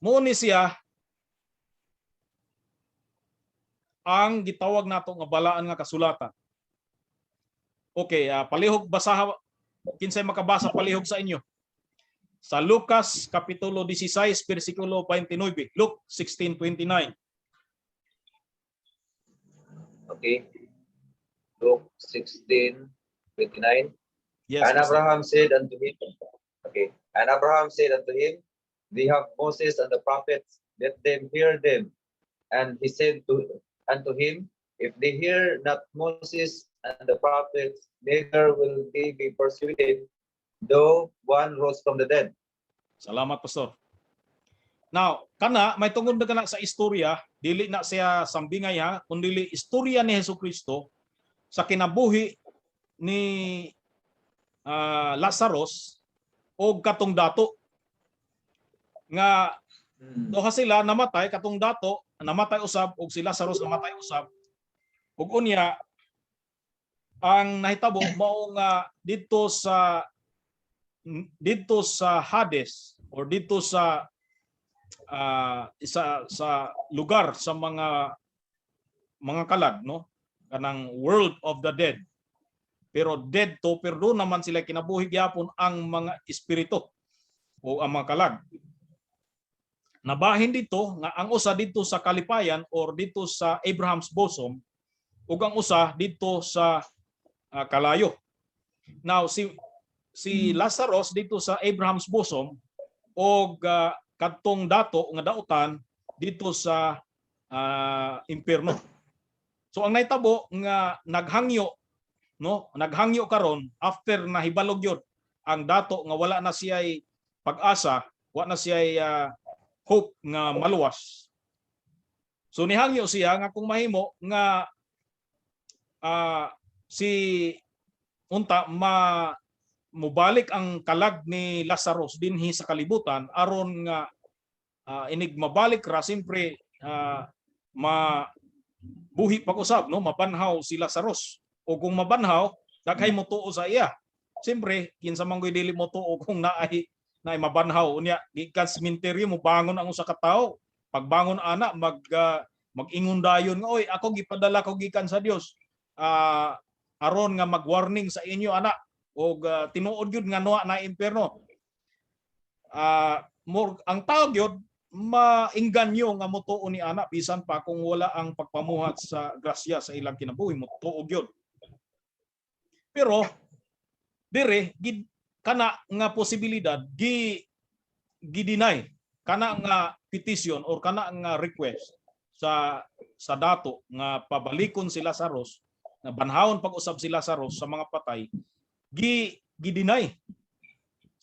Mao ni siya ang gitawag nato nga balaan nga kasulatan. Okay, palihog basaha kinsay makabasa palihog sa inyo. Sa Lucas kapitulo 16 bersikulo 29, Luke 16:29.
Okay. Luke 16:29.
Yes.
And
Pastor.
Abraham said unto him, okay. And Abraham said unto him, they have Moses and the prophets, let them hear them. And he said unto him, if they hear not Moses and the prophets, neither will they be persuaded, though one rose from the dead.
Salamat, Pastor. Now, kana may tungod na kana sa istorya, dili na siya sambingay ha, kundi istorya ni Hesukristo sa kinabuhi ni Lazarus o katong dato nga duha sila namatay, katong dato namatay usab og si Lazarus namatay usab. Ug unya ang nahitabo mao nga dito sa Hades or dito sa lugar sa mga kalag, no, kanang world of the dead, pero dead to pero naman sila kinabuhi gyapon ang mga espiritu o ang mga kalag. Nabahin dito nga ang usa dito sa kalipayan or dito sa Abraham's bosom ug ang usa dito sa kalayo. Now si Lazarus dito sa Abraham's bosom og kadtong dato nga dautan dito sa impierno. So ang nahitabo nga naghangyo, no, naghangyo karon after nahibalog yun ang dato nga wala na siya'y pag-asa, wala na siya'y hope nga maluwas. So nihangyo siya nga kung mahimo nga si unta mubalik ang kalag ni Lazarus dinhi sa kalibutan aron nga inig mabalik ra simpre buhi pag-usab, no, mabanhaw si Lazarus. O kung mabanhaw, daghay mo tuo sa iya. Siyempre, kinsa man goy dili mo tuo kung naay mabanhaw unya gikan sementeryo mo bangon ang usa ka tawo. Pagbangon ana mag-ingon dayon nga oy ako gipadala ko gikan sa Dios. Aron nga mag-warning sa inyo ana og tinuod gyud nga noa na impierno. Ang tao gyud maingganyo nga motuo ni ana bisan pa kung wala ang pagpamuhat sa grasya sa ilang kinabuhi motuo gyud. Pero dire kana nga posibilidad gi-deny kana nga petition or kana nga request sa dato nga pabalikon si Lazarus na banhawon pag-usab si Lazarus sa mga patay gi-deny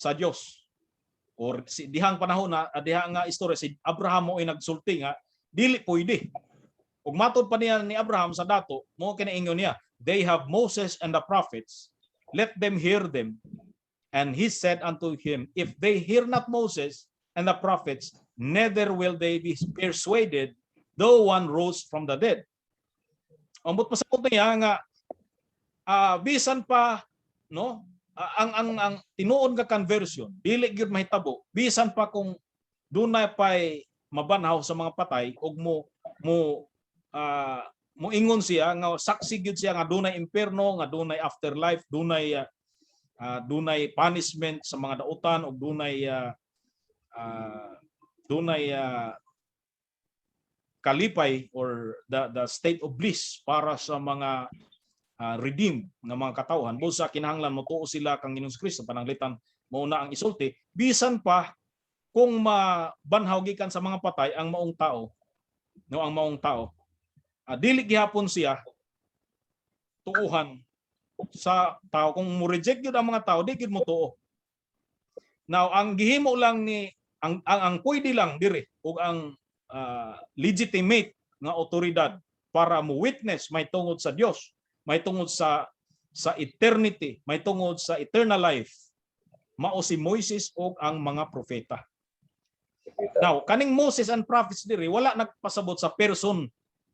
sa Dios. Or dihang panahon na dihang nga istorya si Abraham mo ay nagsulti nga dili pwede. Ug matod pa niya ni Abraham sa dato mo kinaingon niya, they have Moses and the prophets, let them hear them. And he said unto him, if they hear not Moses and the prophets, neither will they be persuaded, though one rose from the dead. Ambot pasabot niya nga bisan pa, no, ang tinuod nga conversion dili gyud mahitabo bisan pa kung dunay pay mabanhaw sa mga patay ug mo ingon siya nga saksi gyud siya nga dunay impierno, nga dunay afterlife, dunay punishment sa mga dautan ug dunay kalipay or the state of bliss para sa mga redeem nga mga katawhan. Busa kinahanglan mo tuo sila kang Ginoong Kristo pananglitan mao na ang isulti bisan pa kung mabanhaw gikan sa mga patay ang maong tao, no, ang maong tao. Dili gihapon siya tuuhan sa tao kung mo reject gyud ang mga tao di gyud mo tuo. Now ang gihimo lang ni ang pwede lang dire ug ang legitimate nga otoridad para mo witness may tungod sa Dios, may tungod sa eternity, may tungod sa eternal life, mao si Moises o ang mga propeta. Now, kaning Moses and prophets diri wala nagpasabot sa person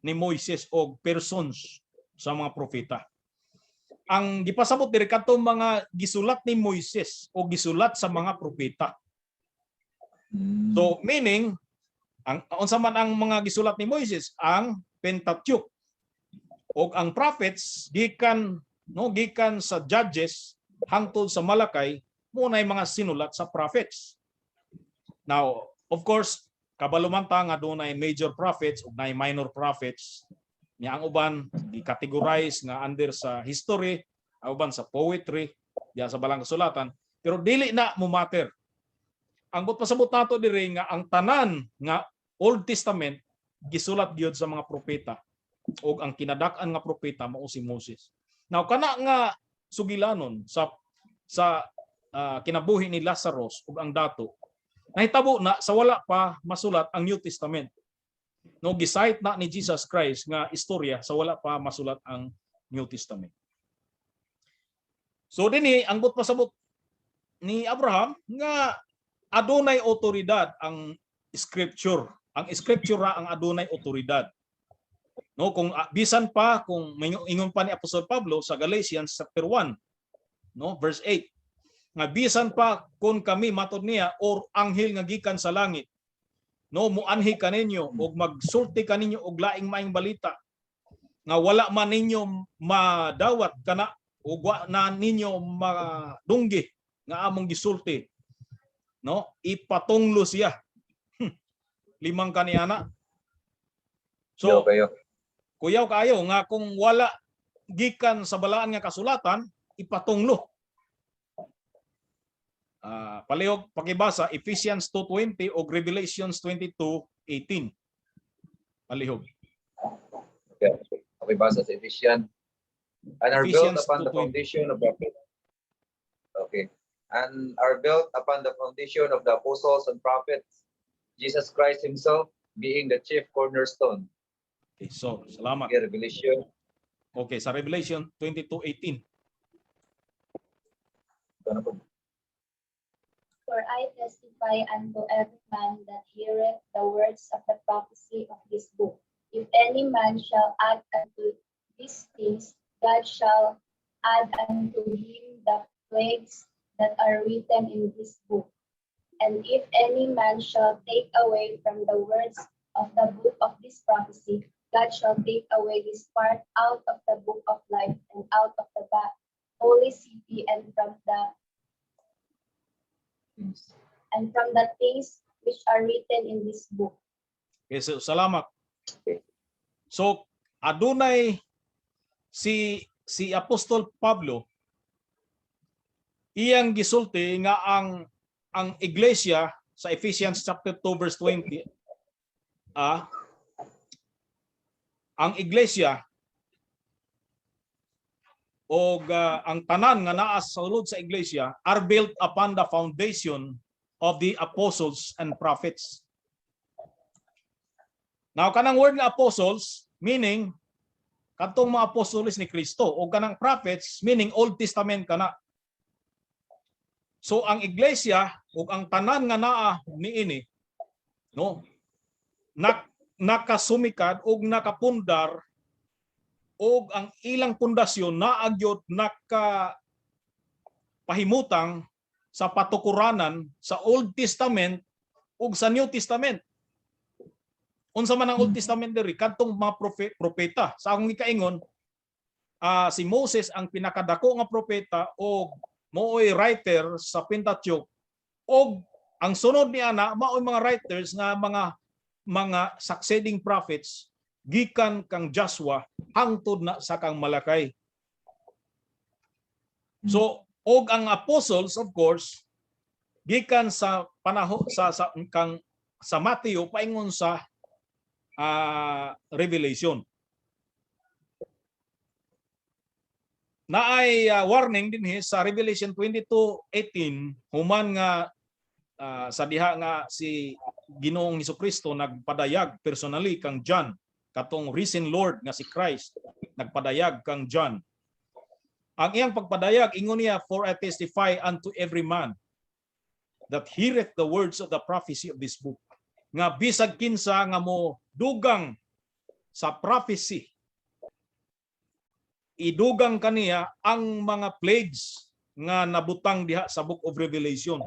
ni Moises o persons sa mga propeta. Ang gipasabot diri kadtong mga gisulat ni Moises o gisulat sa mga propeta. So meaning ang unsa man ang mga gisulat ni Moises, ang Pentateuch o ang prophets gikan sa Judges hangtod sa Malakay mo na mga sinulat sa prophets. Now, of course, kabalumanta nga dunay major prophets ug nay minor prophets. Niya ang uban gi-categorize nga under sa history, ang uban sa poetry, diya sa balang kasulatan, pero dili na mo matter. Ang pasabot nato diri nga ang tanan nga Old Testament gisulat gyud sa mga propeta ug ang kinadak-an nga propeta mao si Moses. Now kana nga sugilanon sa kinabuhi ni Lazarus ug ang dato, nahitabo na sa wala pa masulat ang New Testament. No, gisite na ni Jesus Christ nga istorya sa wala pa masulat ang New Testament. So dinhi ang pasabot ni Abraham nga adunay otoridad ang scripture. Ang scripture ang adunay otoridad. No, kung bisan pa kung ingon pa ni Apostol Pablo sa Galatians chapter 1, no, verse 8, nga bisan pa kung kami matod niya or anghel nga gikan sa langit, no, muanhi kaninyo og magsulti kaninyo og laing maayong balita nga wala man ninyo madawat kana ug wa na ninyo madunggi nga among gisulti, no, ipatunglo siya. Limang kaniana. So kuyaw kayo nga kung wala gikan sa balaan nga kasulatan, ipatunglo. Palihog pakibasa Ephesians 2:20 o Revelations 22:18. Palihog.
Okay. Pakibasa sa Ephesians. And are built upon the foundation of the Okay. And are built upon the foundation of the apostles and prophets, Jesus Christ himself being the chief cornerstone.
Okay, so salamat.
Okay, Revelation.
Okay, sa Revelation 22:18.
For I testify unto every man that heareth the words of the prophecy of this book. If any man shall add unto these things, God shall add unto him the plagues that are written in this book. And if any man shall take away from the words of the book of this prophecy, God shall take away his part out of the book of life and out of the holy city and from the things which are written in this book.
Okay, so salamat. So adunay si Apostol Pablo iyang gisulti nga ang iglesia sa Ephesians chapter 2 verse 20 ang iglesia o ang tanan nga naa sa sulod sa iglesia are built upon the foundation of the apostles and prophets. Now kanang word nga apostles meaning kadtong mga apostoles ni Kristo o kanang prophets meaning Old Testament kana. So ang iglesia ug ang tanan nga naa niini, no, nakasumikad ug nakapundar ug ang ilang pundasyon naagyod nakapahimutang sa patukuranan sa Old Testament ug sa New Testament. Unsa man ang Old Testament diri kadtong mga propeta. Sa akong gikaingon, si Moses ang pinakadako nga propeta o mooy writer sa Pentateuch og ang sunod niya na maoy mga writers nga mga succeeding prophets gikan kang Joshua hangtod na sa kang Malakay. So og ang apostles of course gikan sa panahon sa Mateo paingon sa Revelation. Naay warning din sa Revelation 22:18 human nga sa diha nga si Ginoong Hesukristo nagpadayag personally kang John katong risen Lord nga si Christ nagpadayag kang John. Ang iyang pagpadayag ingon niya, for I testify unto every man that heareth the words of the prophecy of this book. nga bisag kinsa nga mo dugang sa prophecy, idugang kaniya ang mga plagues nga nabutang diha sa Book of Revelation.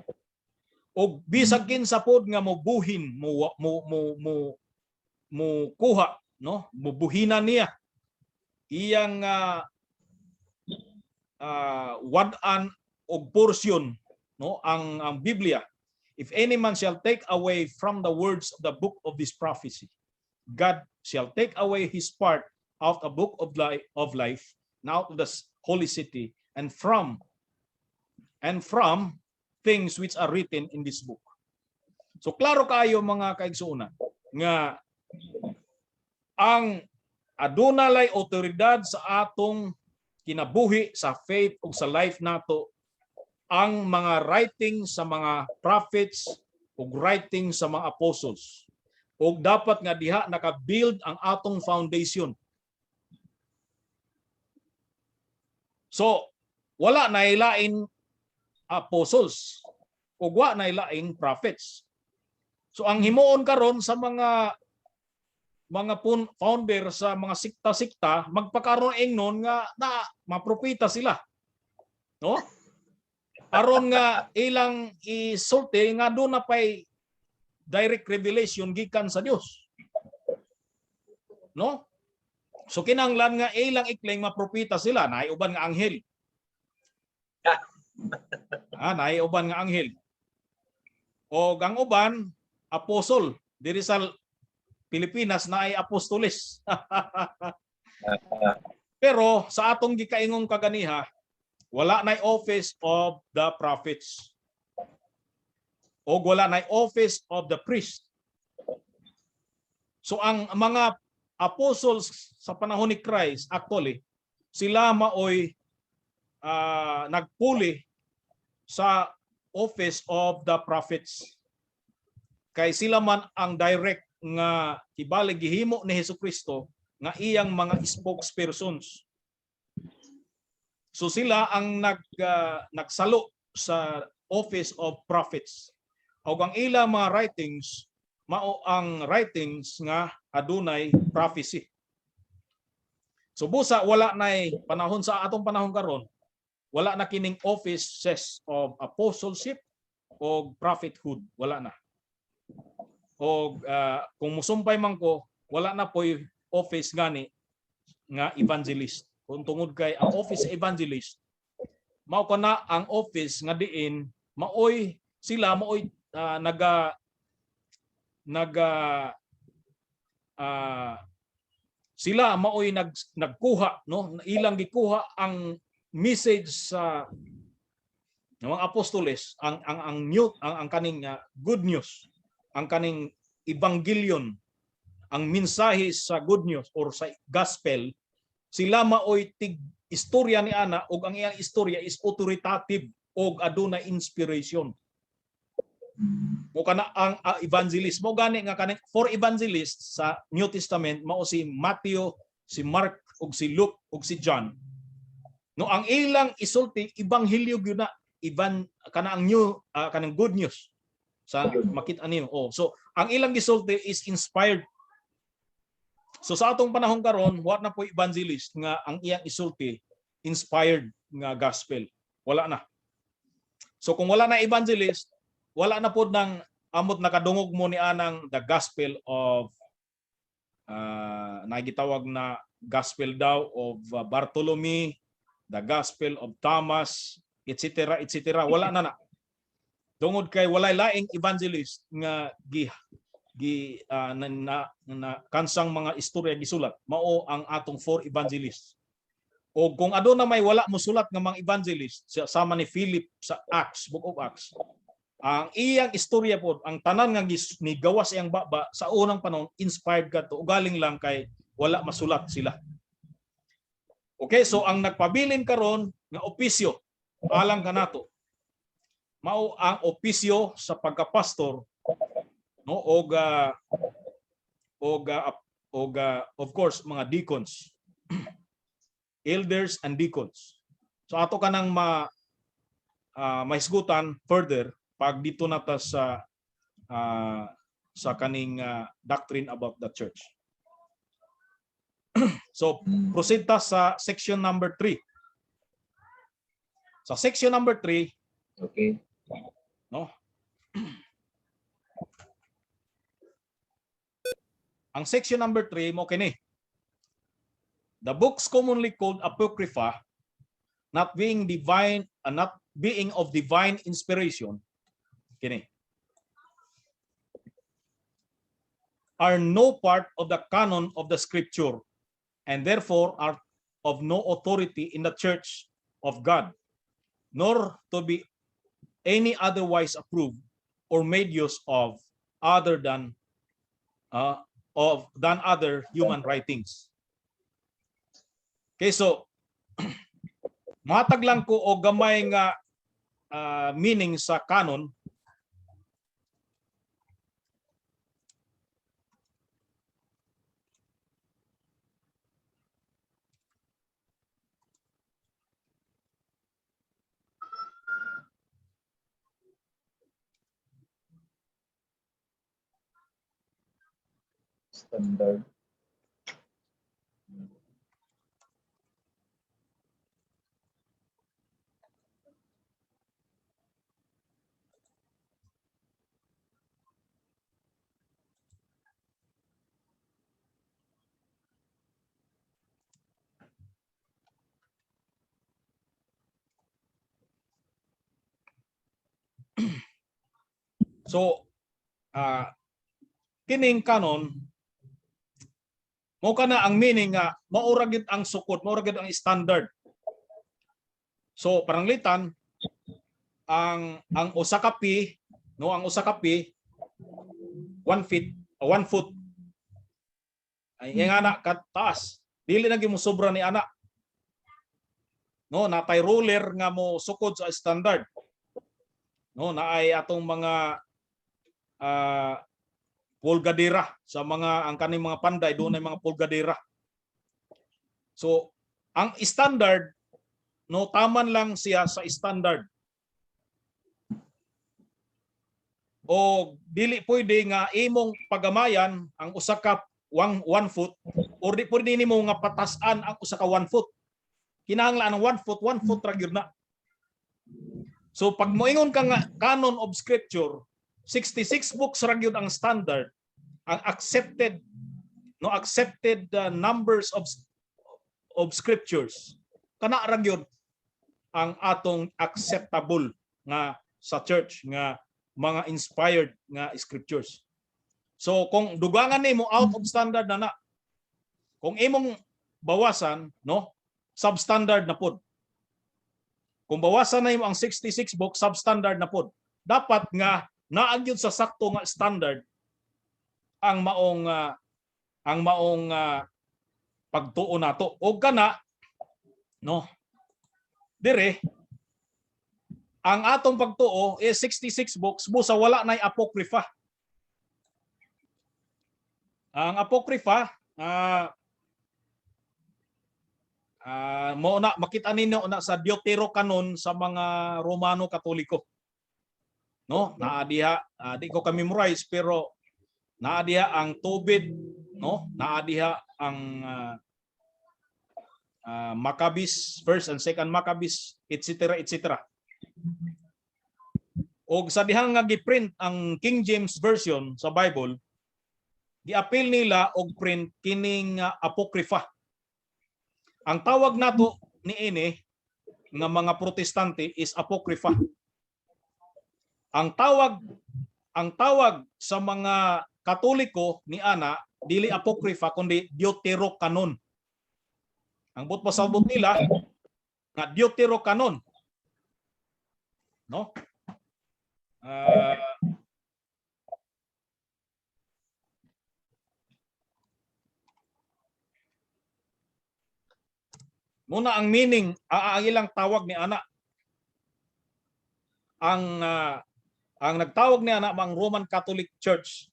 O bisag kinsa pod nga mobuhin mo kuha, no, mubuhinan niya iyang wad-an og portion, no, ang Biblia. If any man shall take away from the words of the book of this prophecy, God shall take away his part out of the book of life, and out of the holy city, and from things which are written in this book. So klaro kayo mga kaigsuonan nga ang adunay otoridad sa atong kinabuhi, sa faith ug sa life nato ang mga writing sa mga prophets ug writing sa mga apostles. Ug dapat nga diha naka-build ang atong foundation. So wala na ilain apostles ug wala na ilain prophets. So ang himuon karon sa mga founder sa mga sikta-sikta magpakaroon ingnon nga na mapropeta sila. No? Aron nga ilang isulti nga doon na pay direct revelation gikan sa Dios. No? So kinahanglan nga ilang ikling mapropeta sila, naay uban nga anghel. Naay uban nga anghel. O ang uban apostol, diri sa Pilipinas naay apostoles. Pero sa atong gikaingong kaganiha, wala na'y office of the prophets. O wala na'y office of the priest. So ang mga apostles sa panahon ni Christ, actually, sila maoy nagpuli sa office of the prophets. Kay sila man ang direct nga ibalig gihimo ni Hesukristo nga iyang mga spokespersons. So sila ang nagsalo sa office of prophets. O ang ilang mga writings, mao ang writings nga adunay prophecy. So busa wala nay panahon sa atong panahon karon, wala na kining offices of apostleship o prophethood, wala na. O kung musumpay man ko, wala na po'y office gani nga evangelist. Kung tungod kay ang office evangelist, mao kana ang office nga diin maoy sila maoy sila maoy nagkuha, no, ilang gikuha ang message sa mga apostoles, ang kaning good news, ang kaning evangelion, ang mensahe sa good news or sa gospel. Sila maoy tig istorya ni ana ug ang iyang istorya is authoritative ug aduna inspiration. Mo kana ang evangelist mo gani nga kaning four evangelists sa New Testament mao si Matthew, si Mark ug si Luke ug si John. No, ang ilang isulti ebanghelyo gyud na kana ang new kanang good news sa makita niyo. So ang ilang gisulti is inspired. So sa atong panahon karon, wa na po evangelist nga ang iyang isulti inspired nga gospel. Wala na. So kung wala na evangelist, wala na po nang amot nakadungog mo ni anang the gospel of nagitawag na gospel daw of Bartholomew, the gospel of Thomas, etc. etc. Wala na. Tungod kay walay laing evangelist nga kansang mga istorya gisulat, mao ang atong four evangelists. O kung aduna may wala mosulat nga mga evangelist, sama ni Philip sa Acts, Book of Acts, ang iyang istorya po, ang tanan nga ni gawas iyang baba sa unang panahon, inspired kadto, ugaling lang kay wala masulat sila. Okay, so ang nagpabilin karon nga opisyo, alam ka nato, mao ang opisyo sa pagkapastor, no, of course mga deacons, elders and deacons. So ato kanang mahisgutan further pag dito na ta sa sa kaning doctrine about the church. So proceed ta sa section number 3. Sa section number 3,
Okay.
no? Ang section number 3 mo kini. The books commonly called apocrypha, not being of divine inspiration, kini, are no part of the canon of the scripture, and therefore are of no authority in the church of God, nor to be any otherwise approved or made use of other than other human writings. Okay, so matag lang ko og gamay nga meaning sa canon.
Standard.
So kining canon mo kana ang meaning nga maura gid ang sukod, maura gid ang standard. So paranglitan ang usa ka pi, no, ang usa ka pi 1 feet, 1 foot. Ay nga na kataas. Dili na gyud mo sobra ni ana. No, natay ruler nga mo sukod sa standard. No, naay atong mga pulgadera sa mga ang kaning mga panday, doon ay mga pulgadera. So ang standard, no, taman lang siya sa standard. O dili pwede nga imong pagamayan ang usa ka 1 foot, or di pwede nimo nga patasan ang usa ka 1 foot. Kinahanglan ang 1 foot, 1 foot ra gyud na. So pag moingon ka nga canon of scripture, 66 books ra gyud ang standard, ang accepted numbers of scriptures. Kana ra gyud ang atong acceptable nga sa church nga mga inspired nga scriptures. So kung dugangan nimo out of standard na, kung imong bawasan, no, substandard na pod. Kung bawasan na imo ang 66 books, substandard na pod. Dapat nga naagyod sa sakto nga standard ang maong pagtuo nato. O kana, no, dire ang atong pagtuo is 66 books busa wala nay apocrypha. Ang apocrypha mo na makita ninyo na sa Deuterocanon sa mga Romano Katoliko. No, naa diha di ko ka-memorize pero naa diha ang Tobit, no? Naa diha ang Maccabees, first and second Maccabees, etc., etc. Og sa dihang nga giprint ang King James version sa Bible, giapil nila og print kining apocrypha. Ang tawag nato niini nga mga protestante is apocrypha. Ang tawag sa mga Katoliko ni ana dili apocrypha kundi Deuterocanon. Ang but pasabot nila nga Deuterocanon, no? Muna ang meaning, ang ilang tawag ni ana. Ang nagtawag ni ana ang Roman Catholic Church.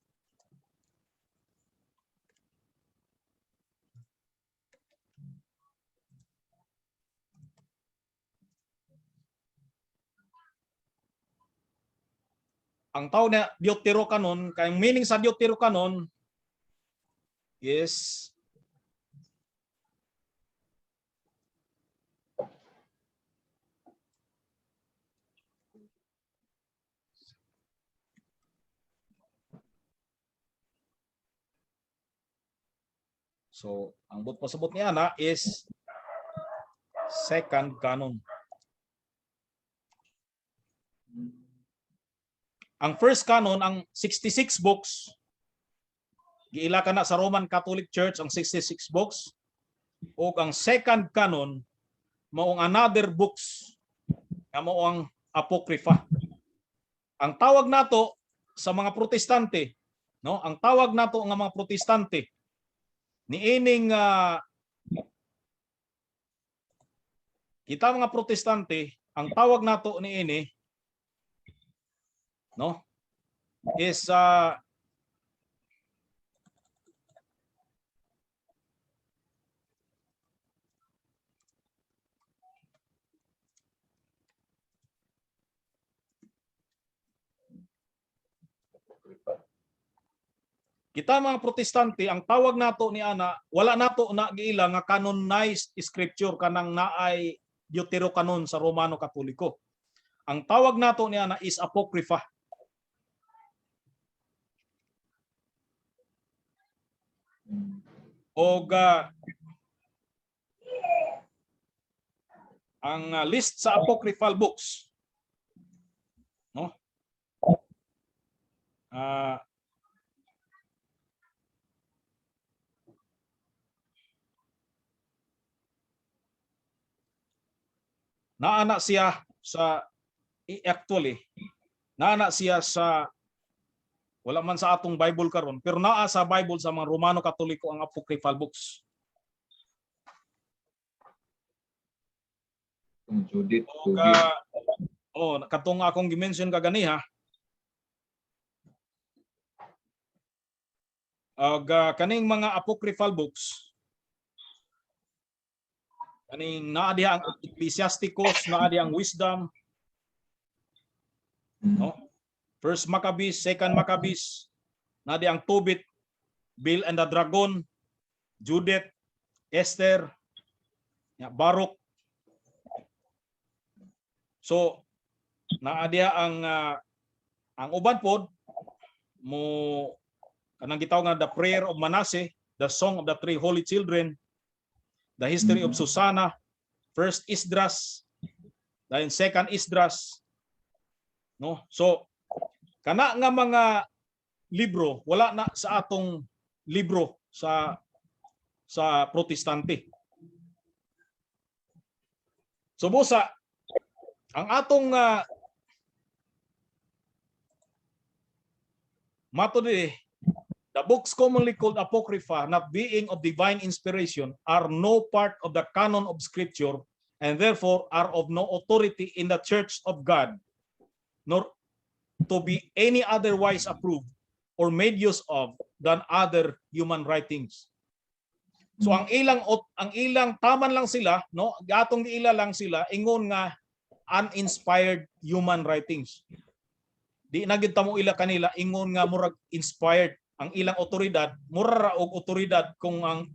ang tawag na Deuterocanon, kay meaning sa Deuterocanon is so ang pasabot niya na is second canon. Ang first canon, ang 66 books, giila ka na sa Roman Catholic Church ang 66 books, o ang second canon maong another books nga mao ang apocrypha. Ang tawag nato sa mga protestante, no? Ang tawag nato nga mga protestante niining kita mga protestante, ang tawag nato niini, no, is kita mga protestante, ang tawag nato ni ana, wala nato na giila nga canonized scripture kanang naay Deuterocanon sa Romano Katoliko. Ang tawag nato ni ana is apocrypha. Og ang list sa apocryphal books, no? Naana siya sa actually naana siya sa wala man sa atong Bible karon, pero naa sa Bible sa mga Romano Katoliko ang apocryphal books.
Judith,
katong akong gi-mention kaganiha, kaning mga apocryphal books, kaning naa diha ang Ecclesiasticus, naa diha ang Wisdom, no? First Maccabees, Second Maccabees, naa diha ang Tobit, Bill and the Dragon, Judith, Esther, Baruch. So naa diha ang uban pod mo kanang gitawag nga the Prayer of Manasseh, the Song of the Three Holy Children, the History of Susanna, First Esdras, then Second Esdras, no? So kana nga mga libro wala na sa atong libro sa protestante. So busa ang atong mato the books commonly called apocrypha, not being of divine inspiration, are no part of the canon of Scripture, and therefore are of no authority in the Church of God, nor to be any otherwise approved or made use of than other human writings. So ang ilang taman lang sila, no? Gatong giila lang sila ingon nga uninspired human writings. Di na gyud tamo ila kanila ingon nga murag inspired. Ang ilang otoridad, mura ra og otoridad kung ang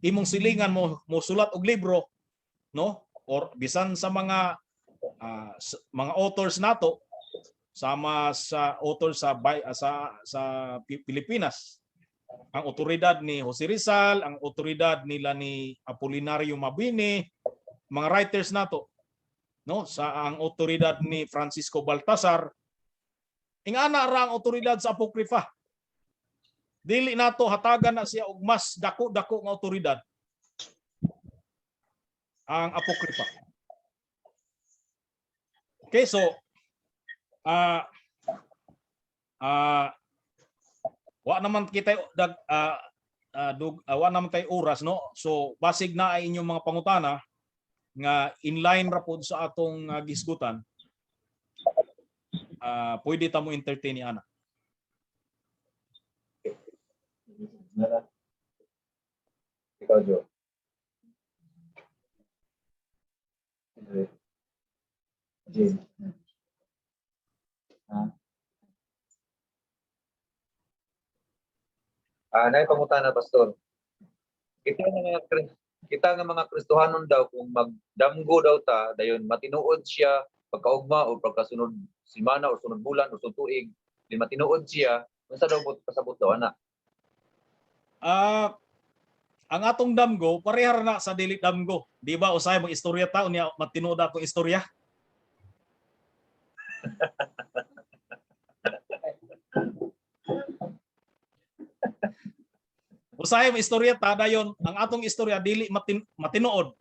imong silingan mo sulat og libro, no? Or bisan sa mga authors nato, sama sa author sa Pilipinas, ang otoridad ni Jose Rizal, ang otoridad nila ni Apolinario Mabini, mga writers nato, no, sa ang otoridad ni Francisco Baltasar, ingana ra ang otoridad sa apocrypha. Dili nato hatagan na siya og mas dako-dako nga otoridad ang apocrypha. Okay, so wa naman kita wa naman tay oras, no? So basig na ay inyong mga pangutana nga inline ra pod sa atong gisgutan. Pwede ta mo entertain ni ana.
Ikaw, Jo. Jane. Nay pangutana pastor. Kita nga mga Kristohanon daw kung magdamgo daw ta dayon matinuod siya pagkaugma o pagkasunod semana o sunod bulan o sunod tuig, di matinuod siya, unsa daw pasabot daw ana?
Ang atong damgo parehar na sa dili damgo. Di ba usay mag istorya ta unya matinuod ako istorya. Usay mo istorya ta dayon ang atong istorya dili matinuod.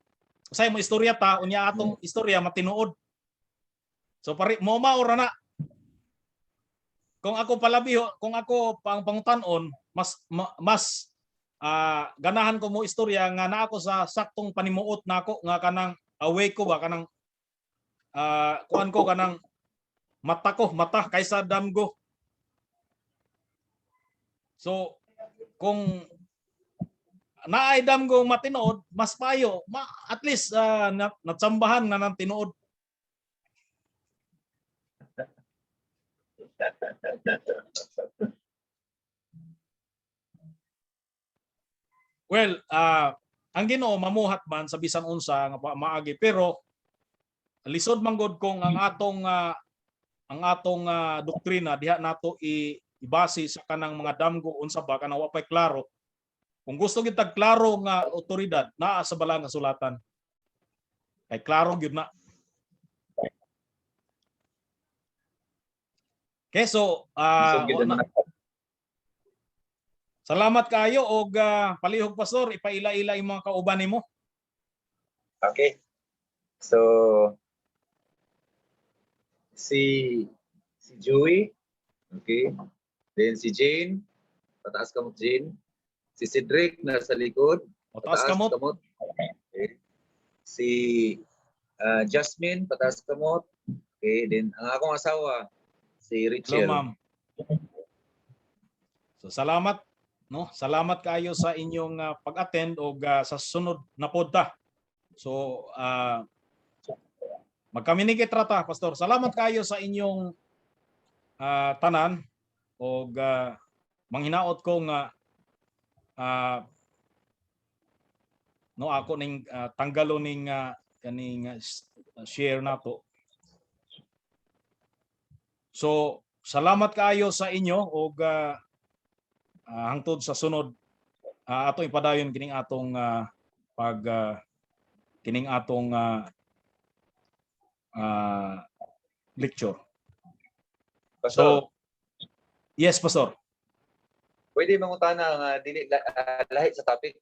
Usay mo istorya ta unya atong istorya matinuod. So pare mo maura na. Kung ako palabi, kung ako pangutan-on, mas ganahan ko mo istorya nga na ako sa saktong panimuot nako nga kanang away ko ba kanang kuan ko kanang mata kaysa damgo. So kung naay damgo matinood, mas payo, at least natsambahan na ng tinood. Well, ang Ginoo mamuhat man sa bisan unsa nga maagi pero lisod man gud kung ang atong doktrina diha nato ibase sa kanang mga damgo unsa ba kanang wa pay klaro. Kung gusto gid tag klaro nga otoridad naa sa bala nga sulatan. Kay klaro gyud na. Okay, so salamat kayo og palihog pastor ipaila-ila yung mga kauban nimo.
Okay. So si Joey, okay. Then si Jane, pataas kamot Jane. Si Cedric nasa likod,
Pataas kamot.
Okay. Si Jasmine, pataas kamot. Okay, then ang akong asawa si
Hello
Richel.
ma'am. So salamat no, salamat kayo sa inyong pag-attend og sa sunod na podta. So magcommunicate rata pastor. Salamat kayo sa inyong tanan og manghinaot ko nga no ako ning tanggalo ning kaning share nato. So salamat kayo sa inyo og hangtod sa sunod ato ipadayon kining atong kining atong lecture.
Pastor,
So yes pastor.
pwede mangutana nga dili lahi sa topic.